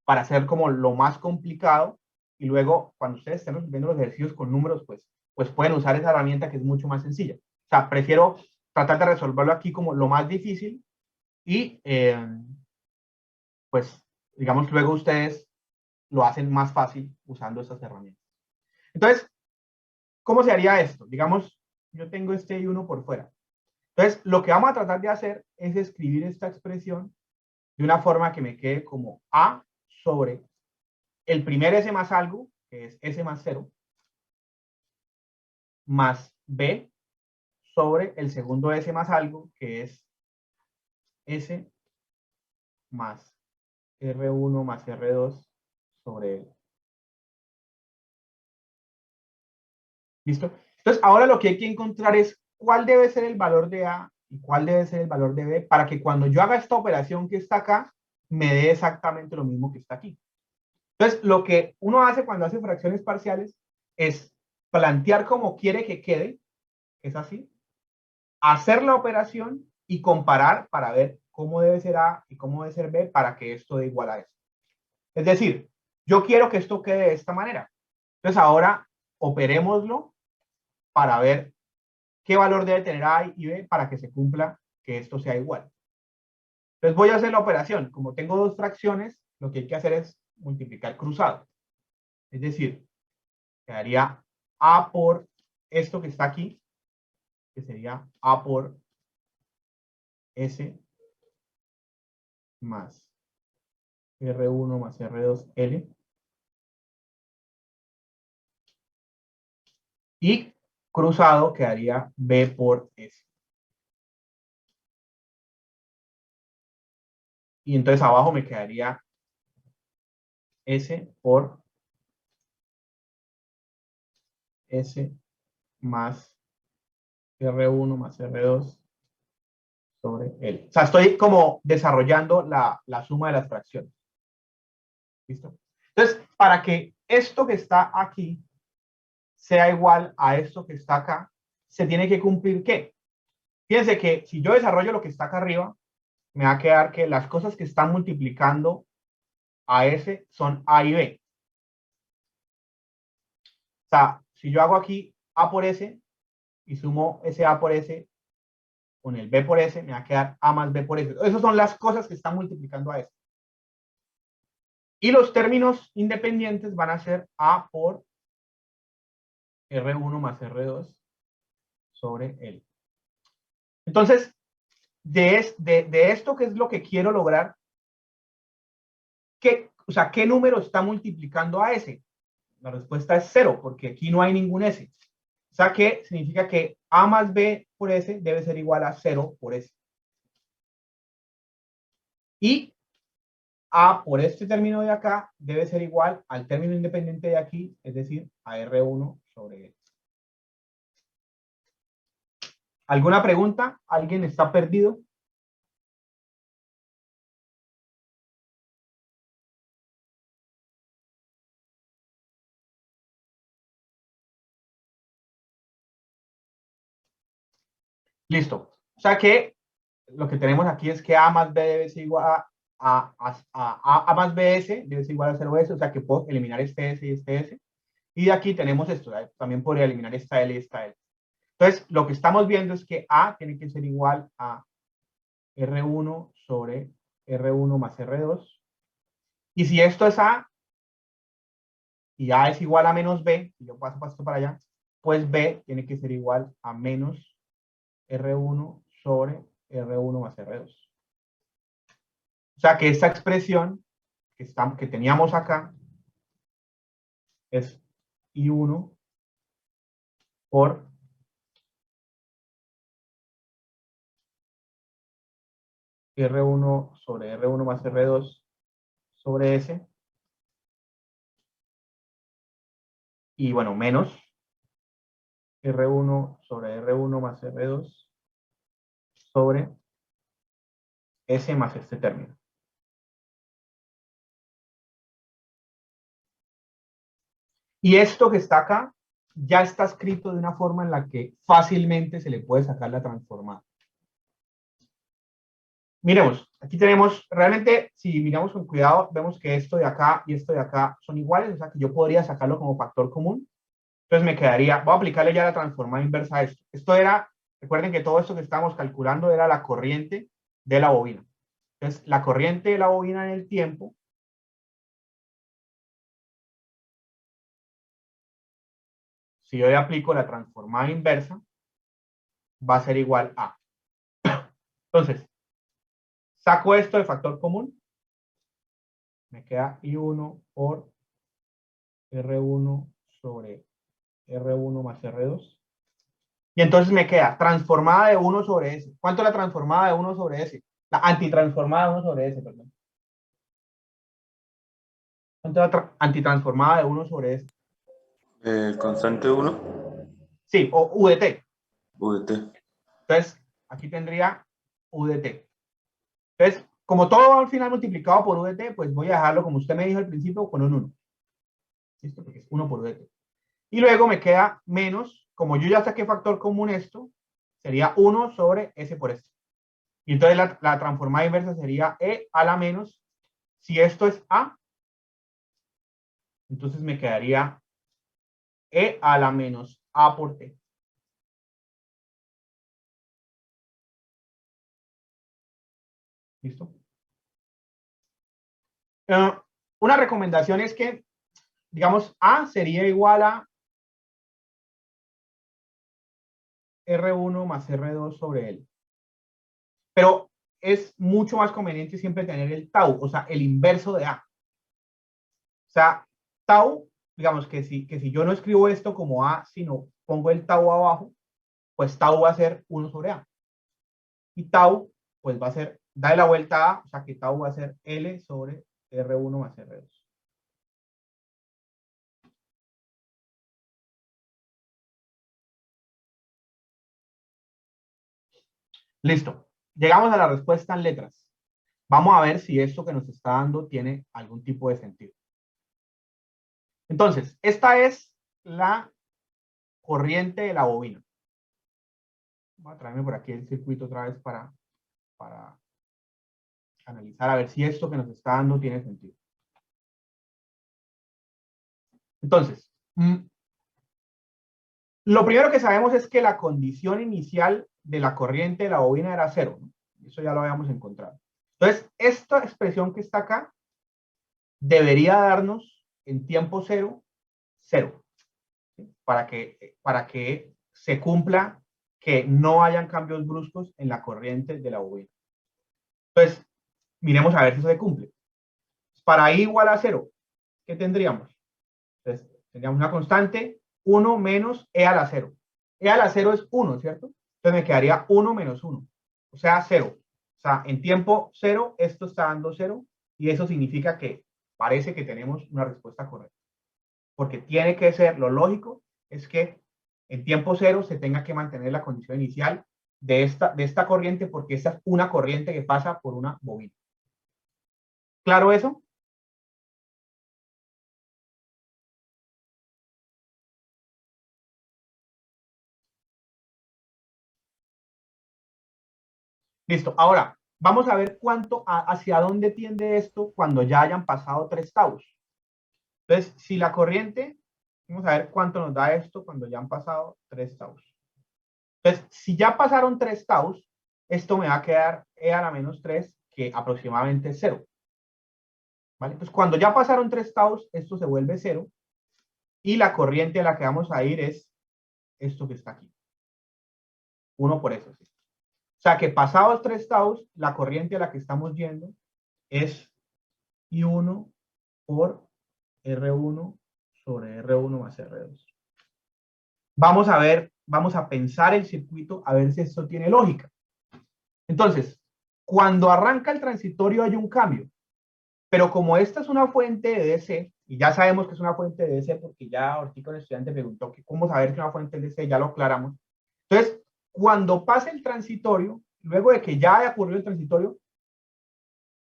A: para hacer como lo más complicado y luego cuando ustedes estén resolviendo los ejercicios con números, pues pueden usar esa herramienta que es mucho más sencilla. O sea, prefiero tratar de resolverlo aquí como lo más difícil y pues digamos luego ustedes lo hacen más fácil usando estas herramientas. Entonces, ¿cómo se haría esto? Digamos, yo tengo este I1 por fuera. Entonces, lo que vamos a tratar de hacer es escribir esta expresión de una forma que me quede como A sobre el primer S más algo, que es S más 0, más B sobre el segundo S más algo, que es S más R1 más R2 sobre L. ¿Listo? Entonces, ahora lo que hay que encontrar es cuál debe ser el valor de A y cuál debe ser el valor de B para que cuando yo haga esta operación que está acá, me dé exactamente lo mismo que está aquí. Entonces, lo que uno hace cuando hace fracciones parciales es plantear cómo quiere que quede, es así, hacer la operación y comparar para ver cómo debe ser A y cómo debe ser B para que esto dé igual a esto. Es decir, yo quiero que esto quede de esta manera. Entonces, ahora operémoslo para ver qué valor debe tener A y B para que se cumpla que esto sea igual. Entonces voy a hacer la operación. Como tengo dos fracciones, lo que hay que hacer es multiplicar cruzado. Es decir, quedaría A por esto que está aquí, que sería A por S más R1 más R2L. Y cruzado quedaría B por S. Y entonces abajo me quedaría S por S más R1 más R2 sobre L. O sea, estoy como desarrollando la suma de las fracciones. ¿Listo? Entonces, para que esto que está aquí sea igual a esto que está acá, se tiene que cumplir ¿qué? Fíjense que si yo desarrollo lo que está acá arriba, me va a quedar que las cosas que están multiplicando a S son A y B. O sea, si yo hago aquí A por S y sumo ese A por S con el B por S, me va a quedar A más B por S. Esas son las cosas que están multiplicando a S. Y los términos independientes van a ser A por R1 más R2 sobre L. Entonces, de esto, ¿qué es lo que quiero lograr? O sea, ¿qué número está multiplicando a S? La respuesta es 0, porque aquí no hay ningún S. O sea, que significa que A más B por S debe ser igual a 0 por S. Y A por este término de acá debe ser igual al término independiente de aquí, es decir, a R1 sobre L. ¿Alguna pregunta? ¿Alguien está perdido? Listo. O sea que lo que tenemos aquí es que A más B debe ser igual a más BS debe ser igual a 0S, o sea que puedo eliminar este S y este S. Y de aquí tenemos esto, ¿verdad? También podría eliminar esta L y esta L. Entonces, lo que estamos viendo es que A tiene que ser igual a R1 sobre R1 más R2. Y si esto es A, y A es igual a menos B, y yo paso esto para allá, pues B tiene que ser igual a menos R1 sobre R1 más R2. O sea que esta expresión que teníamos acá es I1 por R1 sobre R1 más R2 sobre S. Y bueno, menos R1 sobre R1 más R2 sobre S más este término. Y esto que está acá ya está escrito de una forma en la que fácilmente se le puede sacar la transformada. Miremos, aquí tenemos, realmente, si miramos con cuidado, vemos que esto de acá y esto de acá son iguales, o sea que yo podría sacarlo como factor común. Entonces me quedaría, voy a aplicarle ya la transformada inversa a esto. Esto era, recuerden que todo esto que estábamos calculando era la corriente de la bobina. Entonces, la corriente de la bobina en el tiempo si yo le aplico la transformada inversa, va a ser igual a. Entonces, saco esto de factor común, me queda I1 por R1 sobre R1 más R2. Y entonces me queda transformada de 1 sobre S. ¿Cuánto es la transformada de 1 sobre S? La antitransformada de 1 sobre S, perdón. ¿Cuánto es la antitransformada de 1 sobre S?
D: Constante 1.
A: Sí, o UDT.
D: UDT.
A: Entonces, aquí tendría UDT. Entonces, como todo al final multiplicado por UDT, pues voy a dejarlo como usted me dijo al principio con un 1. ¿Listo? Porque es 1 por UDT. Y luego me queda menos, como yo ya saqué factor común esto, sería 1 sobre S por S. Y entonces la transformada inversa sería E a la menos, si esto es A, entonces me quedaría E a la menos A por T. ¿Listo? Una recomendación es que, digamos, A sería igual a R1 más R2 sobre L. Pero es mucho más conveniente siempre tener el tau, o sea, el inverso de A. O sea, tau, digamos que si yo no escribo esto como A, sino pongo el tau abajo, pues tau va a ser 1 sobre A. Y tau, pues va a ser, da la vuelta a A, o sea que tau va a ser L sobre R1 más R2. Listo. Llegamos a la respuesta en letras. Vamos a ver si esto que nos está dando tiene algún tipo de sentido. Entonces, esta es la corriente de la bobina. Voy a traerme por aquí el circuito otra vez para analizar a ver si esto que nos está dando tiene sentido. Entonces, lo primero que sabemos es que la condición inicial de la corriente de la bobina era 0, ¿no? Eso ya lo habíamos encontrado. Entonces, esta expresión que está acá debería darnos en tiempo 0, 0. ¿Sí? Para que se cumpla que no hayan cambios bruscos en la corriente de la bobina. Entonces, miremos a ver si eso se cumple. Para i igual a 0, ¿qué tendríamos? Entonces, tendríamos una constante 1 menos e a la 0. E a la 0 es 1, ¿cierto? Entonces me quedaría 1 menos 1, o sea 0. O sea, en tiempo 0, esto está dando 0 Y eso significa que parece que tenemos una respuesta correcta. Porque tiene que ser, lo lógico es que en tiempo cero se tenga que mantener la condición inicial de esta corriente, porque esta es una corriente que pasa por una bobina. ¿Claro eso? Listo. Ahora, vamos a ver hacia dónde tiende esto cuando ya hayan pasado 3 taus. Entonces, si la corriente, vamos a ver cuánto nos da esto cuando ya han pasado 3 taus. Entonces, si ya pasaron 3 taus, esto me va a quedar E a la menos 3, que aproximadamente es 0. ¿Vale? Entonces, cuando ya pasaron 3 taus, esto se vuelve 0. Y la corriente a la que vamos a ir es esto que está aquí. 1 por eso. ¿Sí? O sea que pasados 3 taus, la corriente a la que estamos yendo es I1 por R1 sobre R1 más R2. Vamos a ver, vamos a pensar el circuito a ver si esto tiene lógica. Entonces, cuando arranca el transitorio hay un cambio, pero como esta es una fuente de DC, y ya sabemos que es una fuente de DC porque ya ahorita el estudiante preguntó que cómo saber que es una fuente de DC, ya lo aclaramos. Entonces, cuando pase el transitorio, luego de que ya haya ocurrido el transitorio,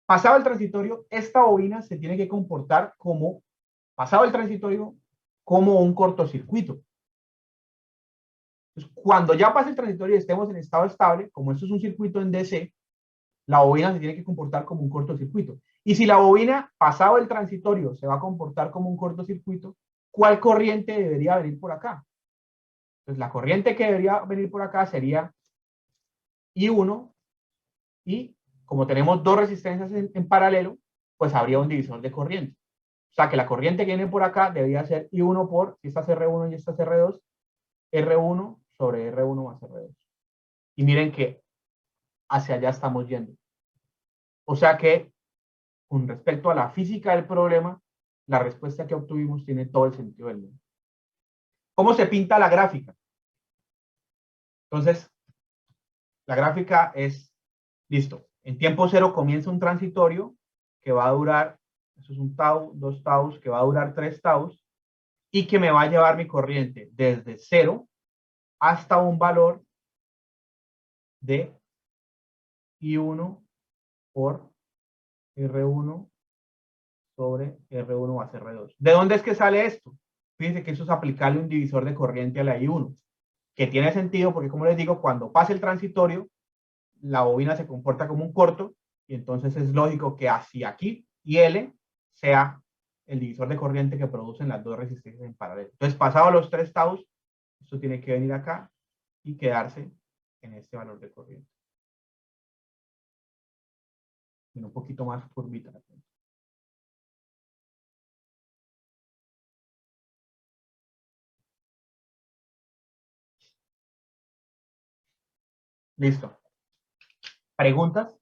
A: pasado el transitorio, esta bobina se tiene que comportar como, pasado el transitorio, como un cortocircuito. Entonces, cuando ya pase el transitorio y estemos en estado estable, como esto es un circuito en DC, la bobina se tiene que comportar como un cortocircuito. Y si la bobina, pasado el transitorio, se va a comportar como un cortocircuito, ¿cuál corriente debería venir por acá? Entonces, la corriente que debería venir por acá sería I1, y como tenemos dos resistencias en paralelo, pues habría un divisor de corriente. O sea, que la corriente que viene por acá debería ser I1 por, si esta es R1 y esta es R2, R1 sobre R1 más R2. Y miren que hacia allá estamos yendo. O sea que, con respecto a la física del problema, la respuesta que obtuvimos tiene todo el sentido del mundo. ¿Cómo se pinta la gráfica? Entonces, la gráfica es, listo, en tiempo cero comienza un transitorio que va a durar, eso es un tau, 2 taus, que va a durar 3 taus, y que me va a llevar mi corriente desde 0 hasta un valor de I1 por R1 sobre R1 más R2. ¿De dónde es que sale esto? Fíjense que eso es aplicarle un divisor de corriente a la I1, que tiene sentido porque, como les digo, cuando pase el transitorio, la bobina se comporta como un corto, y entonces es lógico que hacia aquí y L sea el divisor de corriente que producen las dos resistencias en paralelo. Entonces, pasado los 3 taus, esto tiene que venir acá y quedarse en este valor de corriente. Un poquito más curvita. Listo. ¿Preguntas?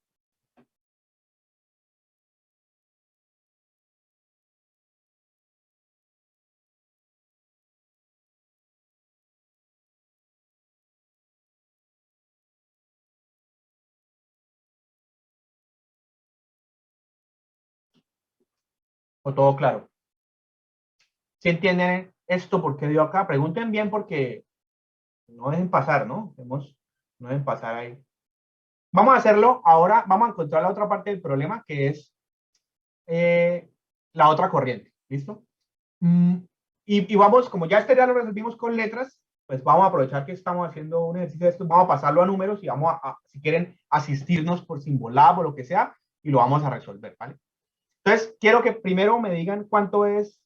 A: ¿O todo claro? ¿Sí entienden esto por qué dio acá? Pregunten bien porque no dejen pasar, ¿no? No dejen pasar ahí. Vamos a hacerlo ahora, vamos a encontrar la otra parte del problema, que es la otra corriente. ¿Listo? Y vamos, como ya este ya lo resolvimos con letras, pues vamos a aprovechar que estamos haciendo un ejercicio de esto, vamos a pasarlo a números y vamos si quieren, asistirnos por Symbolab o lo que sea, y lo vamos a resolver, ¿vale? Entonces, quiero que primero me digan cuánto es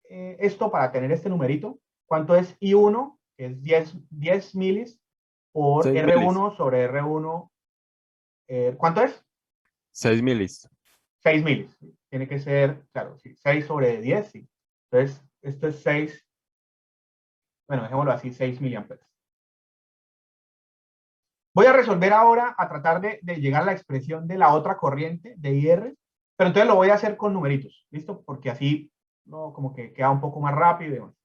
A: esto para tener este numerito. ¿Cuánto es I1? Que es 10 milis por
I: 6
A: R1
I: milis.
A: sobre R1. ¿Cuánto es?
I: 6 milis.
A: 6 milis. Tiene que ser, claro, sí, 6 sobre 10, sí. Entonces, esto es 6. Bueno, dejémoslo así, 6 miliamperes. Voy a resolver ahora a tratar de llegar a la expresión de la otra corriente de IR, pero entonces lo voy a hacer con numeritos, ¿listo? Porque así no, como que queda un poco más rápido y demás.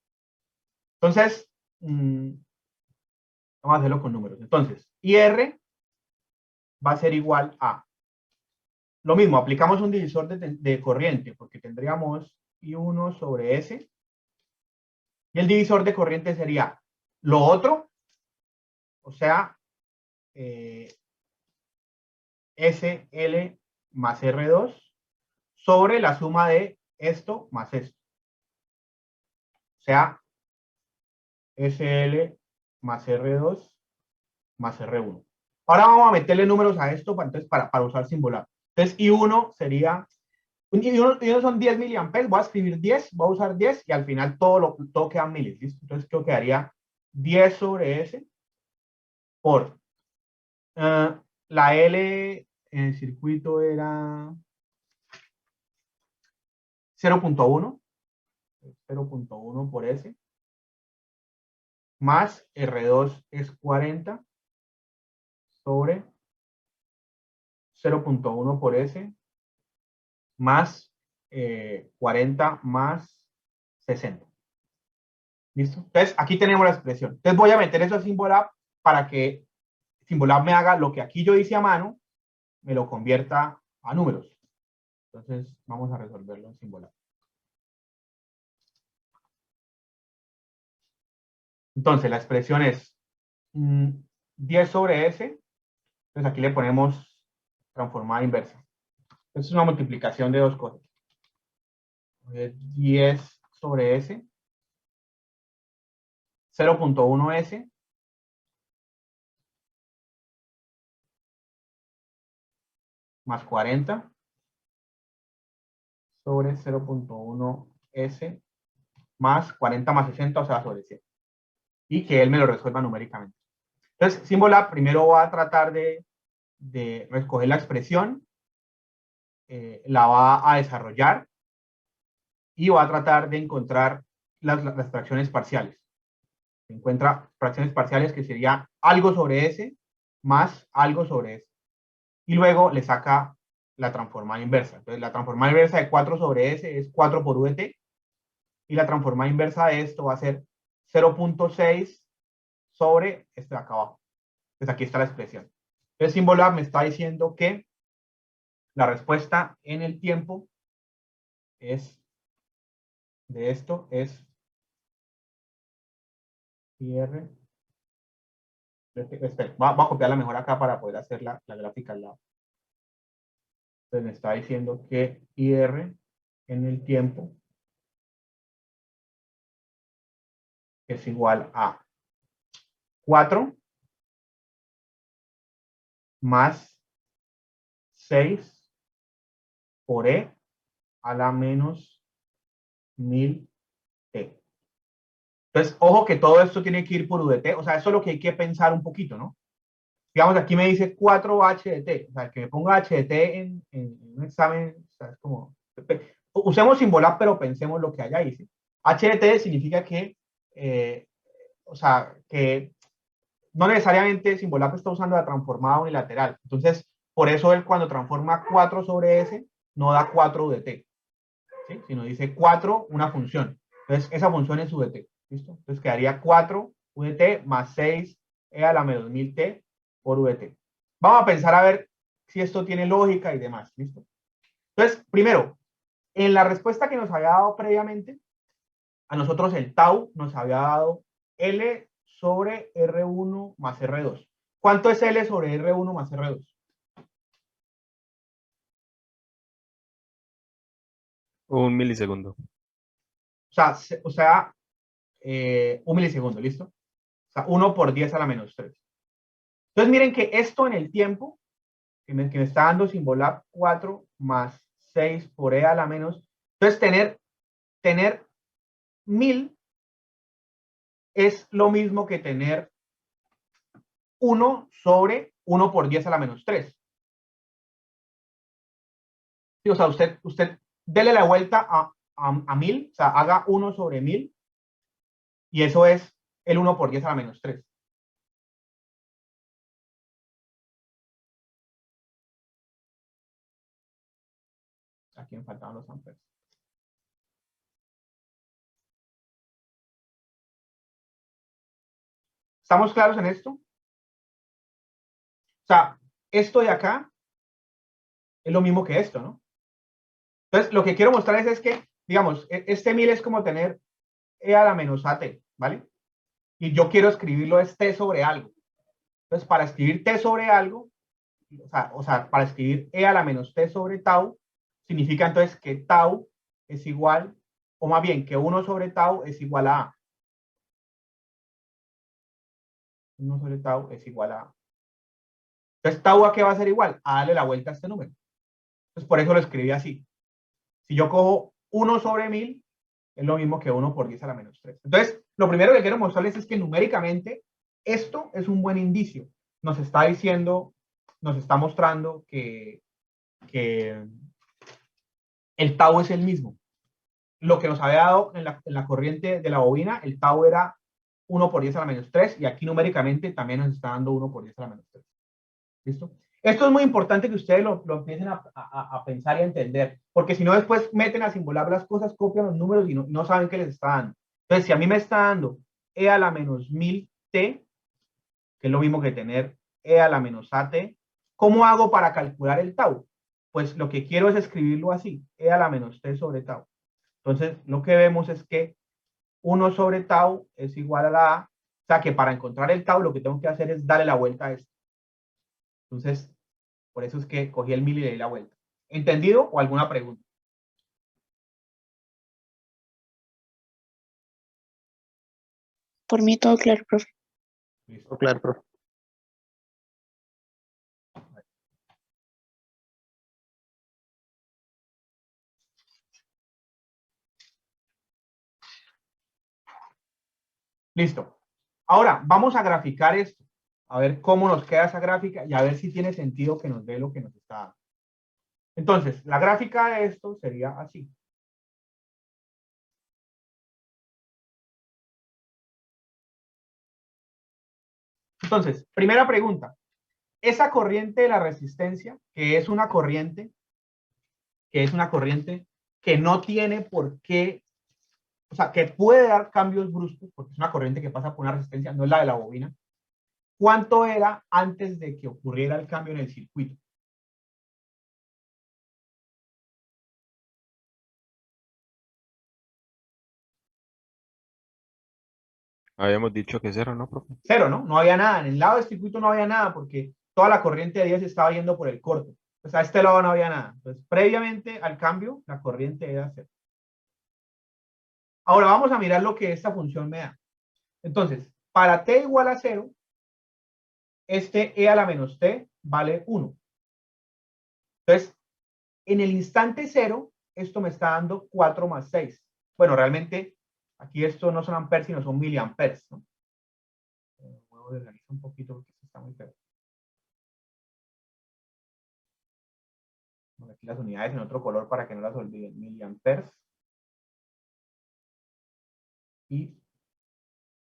A: Entonces, vamos a hacerlo con números. Entonces, IR va a ser igual a Lo mismo, aplicamos un divisor de corriente, porque tendríamos I1 sobre S. Y el divisor de corriente sería lo otro, o sea, SL más R2 sobre la suma de esto más esto. O sea, SL más R2 más R1. Ahora vamos a meterle números a esto entonces, para usar Symbolab. Entonces, I1 sería, I1 son 10 miliamperes, voy a escribir 10, voy a usar 10 y al final todo queda en miles, ¿listo? Entonces, creo que quedaría 10 sobre S por la L en el circuito era 0.1, 0.1 por S, más R2 es 40 sobre 0.1 por S, más 40 más 60. ¿Listo? Entonces, aquí tenemos la expresión. Entonces, voy a meter eso a Symbolab para que Symbolab me haga lo que aquí yo hice a mano, me lo convierta a números. Entonces, vamos a resolverlo en Symbolab. Entonces, la expresión es 10 sobre S. Entonces, aquí le ponemos transformada inversa. Es una multiplicación de dos cosas. 10 sobre S. 0.1 S. Más 40 sobre 0.1 S más 40 más 60, o sea, sobre 100. Y que él me lo resuelva numéricamente. Entonces, Symbolab primero va a tratar de recoger la expresión, la va a desarrollar y va a tratar de encontrar las fracciones parciales. Encuentra fracciones parciales que sería algo sobre S más algo sobre S. Y luego le saca la transformada inversa. Entonces, la transformada inversa de 4 sobre S es 4 por U de T. Y la transformada inversa de esto va a ser 0.6 sobre esto de acá abajo. Entonces, aquí está la expresión. Entonces, Symbolab me está diciendo que la respuesta en el tiempo es de esto es IR. Voy a copiarla mejor acá para poder hacer la gráfica al lado. Entonces, me está diciendo que IR en el tiempo es igual a 4 más 6 por E a la menos 1000 T. Entonces, ojo que todo esto tiene que ir por U de T. O sea, eso es lo que hay que pensar un poquito, ¿no? Digamos, aquí me dice 4H de T. O sea, que me ponga H de T en un examen, o sea, es como... Usemos Symbolab, pero pensemos lo que allá dice. H de T significa que, o sea, que no necesariamente Symbolab está usando la transformada unilateral. Entonces, por eso él cuando transforma 4 sobre S, no da 4 U de T, ¿sí? Sino dice 4, una función. Entonces, esa función es U de T. ¿Listo? Entonces, quedaría 4 U de T más 6 E a la menos 1000 T por U de T. Vamos a pensar a ver si esto tiene lógica y demás. ¿Listo? Entonces, primero, en la respuesta que nos había dado previamente, a nosotros el tau nos había dado L sobre R1 más R2. ¿Cuánto es L sobre R1 más R2?
I: Un milisegundo.
A: O sea, un milisegundo, ¿listo? O sea, 1 por 10 a la menos 3. Entonces, miren que esto en el tiempo, que me está dando Symbolab 4 más 6 por E a la menos. Entonces, tener 1000 es lo mismo que tener 1 sobre 1 por 10 a la menos 3. Sí, o sea, usted dele la vuelta a 1000, o sea, haga 1 sobre 1000, y eso es el 1 por 10 a la menos 3. Aquí me faltaban los amperes. ¿Estamos claros en esto? O sea, esto de acá es lo mismo que esto, ¿no? Entonces, lo que quiero mostrarles es que, digamos, este 1000 es como tener e a la menos at, ¿vale? Y yo quiero escribirlo es t sobre algo. Entonces, para escribir t sobre algo, o sea, para escribir e a la menos t sobre tau, significa entonces que tau es igual, o más bien que 1 sobre tau es igual a a. 1 sobre tau es igual a a. Entonces, tau a qué va a ser igual? A darle la vuelta a este número. Entonces, por eso lo escribí así. Si yo cojo 1 sobre 1000, es lo mismo que 1 por 10 a la menos 3. Entonces, lo primero que quiero mostrarles es que numéricamente esto es un buen indicio. Nos está diciendo, nos está mostrando que el tau es el mismo. Lo que nos había dado en la corriente de la bobina, el tau era 1 por 10 a la menos 3, y aquí numéricamente también nos está dando 1 por 10 a la menos 3. ¿Listo? Esto es muy importante que ustedes lo empiecen a pensar y a entender, porque si no después meten a simbolar las cosas, copian los números y no saben qué les está dando. Entonces, si a mí me está dando e a la menos 1000t, que es lo mismo que tener e a la menos at, ¿cómo hago para calcular el tau? Pues lo que quiero es escribirlo así, e a la menos t sobre tau. Entonces, lo que vemos es que 1 sobre tau es igual a la a, o sea que para encontrar el tau lo que tengo que hacer es darle la vuelta a esto. Entonces, por eso es que cogí el 1000 y le di la vuelta. ¿Entendido o alguna pregunta?
E: Por mí todo claro, profe.
A: Listo.
C: Claro, profe.
A: Listo. Ahora, vamos a graficar esto. A ver cómo nos queda esa gráfica y a ver si tiene sentido que nos dé lo que nos está dando. Entonces, la gráfica de esto sería así. Entonces, primera pregunta. Esa corriente de la resistencia, que es una corriente que no tiene por qué, o sea, que puede dar cambios bruscos, porque es una corriente que pasa por una resistencia, no es la de la bobina. ¿Cuánto era antes de que ocurriera el cambio en el circuito?
I: Habíamos dicho que 0, ¿no, profe?
A: Cero, ¿no? No había nada. En el lado del circuito no había nada porque toda la corriente de 10 estaba yendo por el corto. Pues a este lado no había nada. Entonces, previamente al cambio, la corriente era cero. Ahora vamos a mirar lo que esta función me da. Entonces, para t igual a 0, este e a la menos t vale 1. Entonces, en el instante 0, esto me está dando 4 más 6. Bueno, realmente, aquí esto no son amperes, sino son miliamperes, ¿no? Voy a organizar un poquito porque esto está muy feo. Bueno, aquí las unidades en otro color para que no las olviden. Miliamperes. Y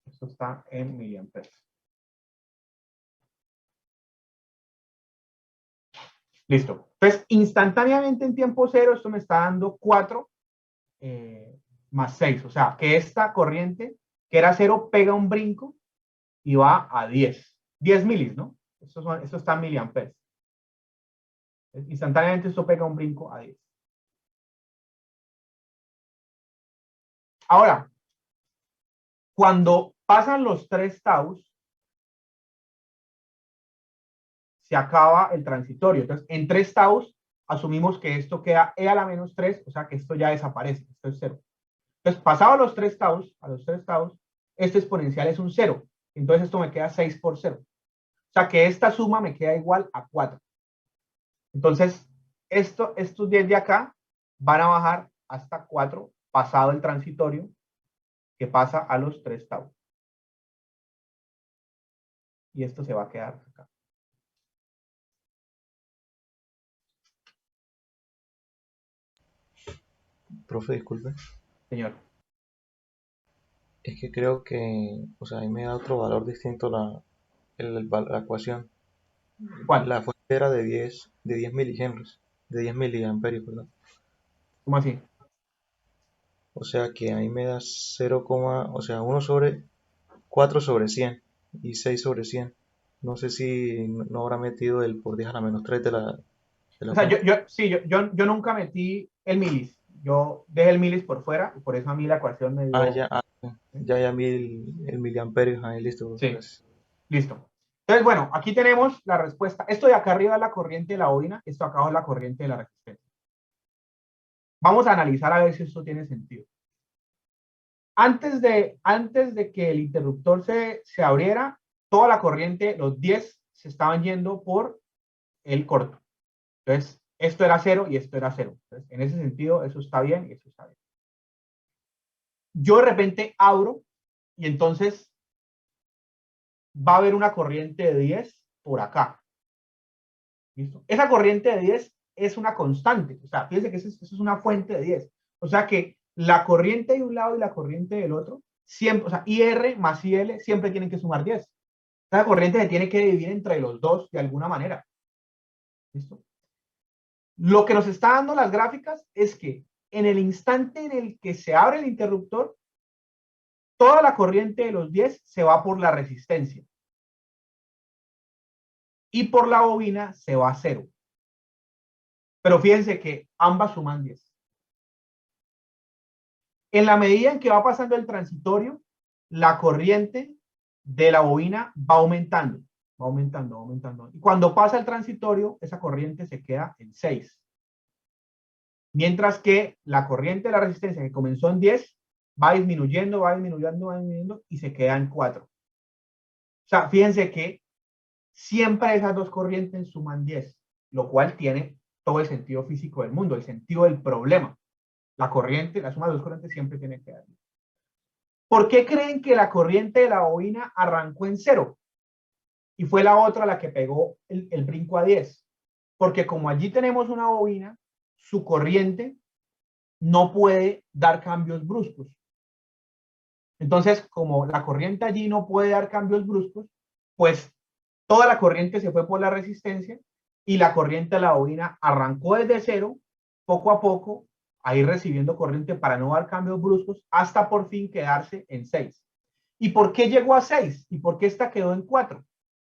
A: esto está en miliamperes. Listo. Entonces, instantáneamente en tiempo cero, esto me está dando 4 más 6. O sea, que esta corriente, que era 0, pega un brinco y va a 10. 10 milis, ¿no? Esto está en miliamperes. Instantáneamente esto pega un brinco a 10. Ahora, cuando pasan los 3 taus, se acaba el transitorio. Entonces, en 3 taus, asumimos que esto queda e a la menos 3, o sea que esto ya desaparece, esto es 0. Entonces, pasado los 3 taus, este exponencial es un 0. Entonces, esto me queda 6 por 0. O sea que esta suma me queda igual a 4. Entonces, estos 10 de acá van a bajar hasta 4 pasado el transitorio, que pasa a los 3 tau. Y esto se va a quedar acá.
H: Profe, disculpe.
A: Señor.
H: Es que creo que, o sea, ahí me da otro valor distinto la ecuación.
A: ¿Cuál?
H: La fuente era de 10 milihenries, de 10 miliamperios, perdón.
A: ¿Cómo así?
H: O sea que ahí me da 0, o sea, 1 sobre 4 sobre 100 y 6 sobre 100. No sé si no habrá metido el por 10 a la menos 3 de la... de la
A: O sea,
H: fuente.
A: sí, yo nunca metí el milis. Yo dejé el milis por fuera y por eso a mí la ecuación me
H: Ah,
A: dio.
H: ya,
A: ¿Sí?
H: ya vi el miliamperio. Ahí listo,
A: Sí,
H: gracias.
A: listo. Entonces, bueno, aquí tenemos la respuesta. Esto de acá arriba es la corriente de la bobina, esto acá abajo es la corriente de la resistencia. Vamos a analizar a ver si esto tiene sentido. Antes de que el interruptor se abriera, toda la corriente, los 10, se estaban yendo por el corto. Entonces, esto era 0 y esto era 0. Entonces, en ese sentido, eso está bien y eso está bien. Yo de repente abro y entonces va a haber una corriente de 10 por acá. ¿Listo? Esa corriente de 10 es una constante. O sea, fíjense que eso es una fuente de 10. O sea que la corriente de un lado y la corriente del otro, siempre, o sea, IR más IL siempre tienen que sumar 10. Esa corriente se tiene que dividir entre los dos de alguna manera. ¿Listo? Lo que nos está dando las gráficas es que en el instante en el que se abre el interruptor, toda la corriente de los 10 se va por la resistencia. Y por la bobina se va a 0. Pero fíjense que ambas suman 10. En la medida en que va pasando el transitorio, la corriente de la bobina va aumentando, va aumentando, va aumentando. Y cuando pasa el transitorio, esa corriente se queda en 6. Mientras que la corriente de la resistencia que comenzó en 10 va disminuyendo, va disminuyendo, va disminuyendo y se queda en 4. O sea, fíjense que siempre esas dos corrientes suman 10, lo cual tiene todo el sentido físico del mundo, el sentido del problema. La corriente, la suma de dos corrientes siempre tiene que dar. ¿Por qué creen que la corriente de la bobina arrancó en 0? Y fue la otra la que pegó el brinco a 10. Porque como allí tenemos una bobina, su corriente no puede dar cambios bruscos. Entonces, como la corriente allí no puede dar cambios bruscos, pues toda la corriente se fue por la resistencia y la corriente de la bobina arrancó desde 0, poco a poco, a ir recibiendo corriente para no dar cambios bruscos, hasta por fin quedarse en 6. ¿Y por qué llegó a 6? ¿Y por qué esta quedó en 4?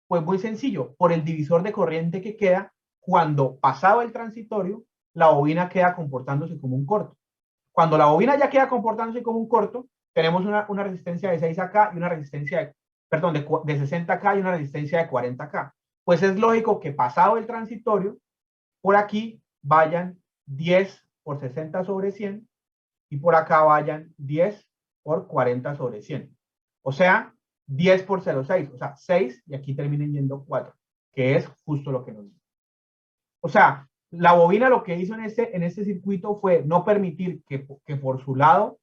A: Pues muy sencillo, por el divisor de corriente que queda cuando pasaba el transitorio, la bobina queda comportándose como un corto. Cuando la bobina ya queda comportándose como un corto, tenemos una resistencia de 6 acá y una resistencia, de 60 acá y una resistencia de 40 acá. Pues es lógico que pasado el transitorio, por aquí vayan 10 por 60 sobre 100 y por acá vayan 10 por 40 sobre 100. O sea, 10 por 0,6, o sea, 6 y aquí terminen yendo 4, que es justo lo que nos dice. O sea, la bobina lo que hizo en este circuito fue no permitir que por su lado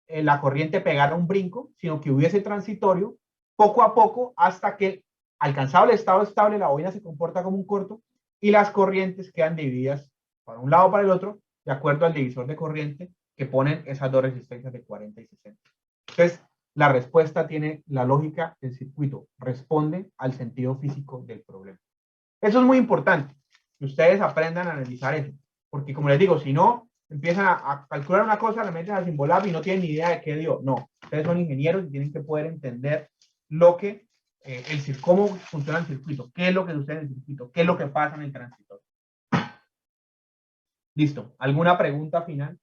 A: la corriente pegara un brinco, sino que hubiese transitorio poco a poco hasta que alcanzado el estado estable, la bobina se comporta como un corto y las corrientes quedan divididas para un lado o para el otro, de acuerdo al divisor de corriente que ponen esas dos resistencias de 40 y 60. Entonces, la respuesta tiene la lógica del circuito, responde al sentido físico del problema. Eso es muy importante, que ustedes aprendan a analizar eso, porque como les digo, si no, empiezan a calcular una cosa, la meten al Simbolab y no tienen ni idea de qué dio. No, ustedes son ingenieros y tienen que poder entender lo que, cómo funciona el circuito, qué es lo que sucede en el circuito, qué es lo que pasa en el transistor. Listo. ¿Alguna pregunta final?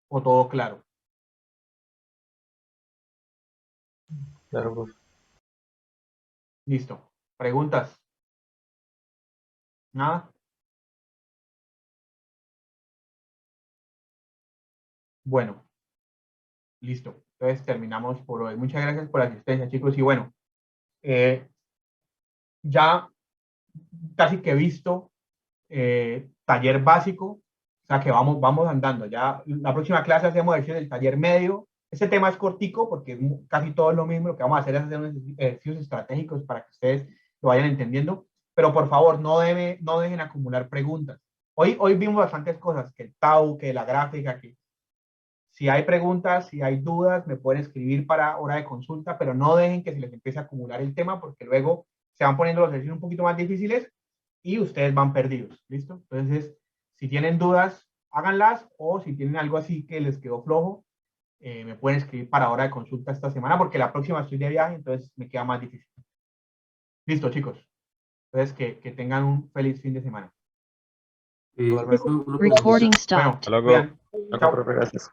A: ¿O todo claro?
H: Claro, profe.
A: Listo. ¿Preguntas? ¿Nada? Bueno, listo. Entonces terminamos por hoy. Muchas gracias por la asistencia, chicos. Y bueno, ya casi que visto taller básico, o sea que vamos andando. Ya la próxima clase hacemos el taller medio. Este tema es cortico porque casi todo es lo mismo. Lo que vamos a hacer es hacer unos ejercicios estratégicos para que ustedes lo vayan entendiendo. Pero por favor, no dejen acumular preguntas. Hoy vimos bastantes cosas, que el TAU, que la gráfica, que si hay preguntas, si hay dudas, me pueden escribir para hora de consulta, pero no dejen que se les empiece a acumular el tema porque luego se van poniendo los ejercicios un poquito más difíciles y ustedes van perdidos, ¿listo? Entonces, si tienen dudas, háganlas o si tienen algo así que les quedó flojo, me pueden escribir para hora de consulta esta semana, porque la próxima estoy de viaje, entonces me queda más difícil. Listo, chicos. Entonces, que tengan un feliz fin de semana.
H: Igualmente.
B: Recording
A: Bueno,
B: stopped.
I: Hasta luego.
A: cuidan.
C: Bueno,
A: Chao.
C: profe, gracias.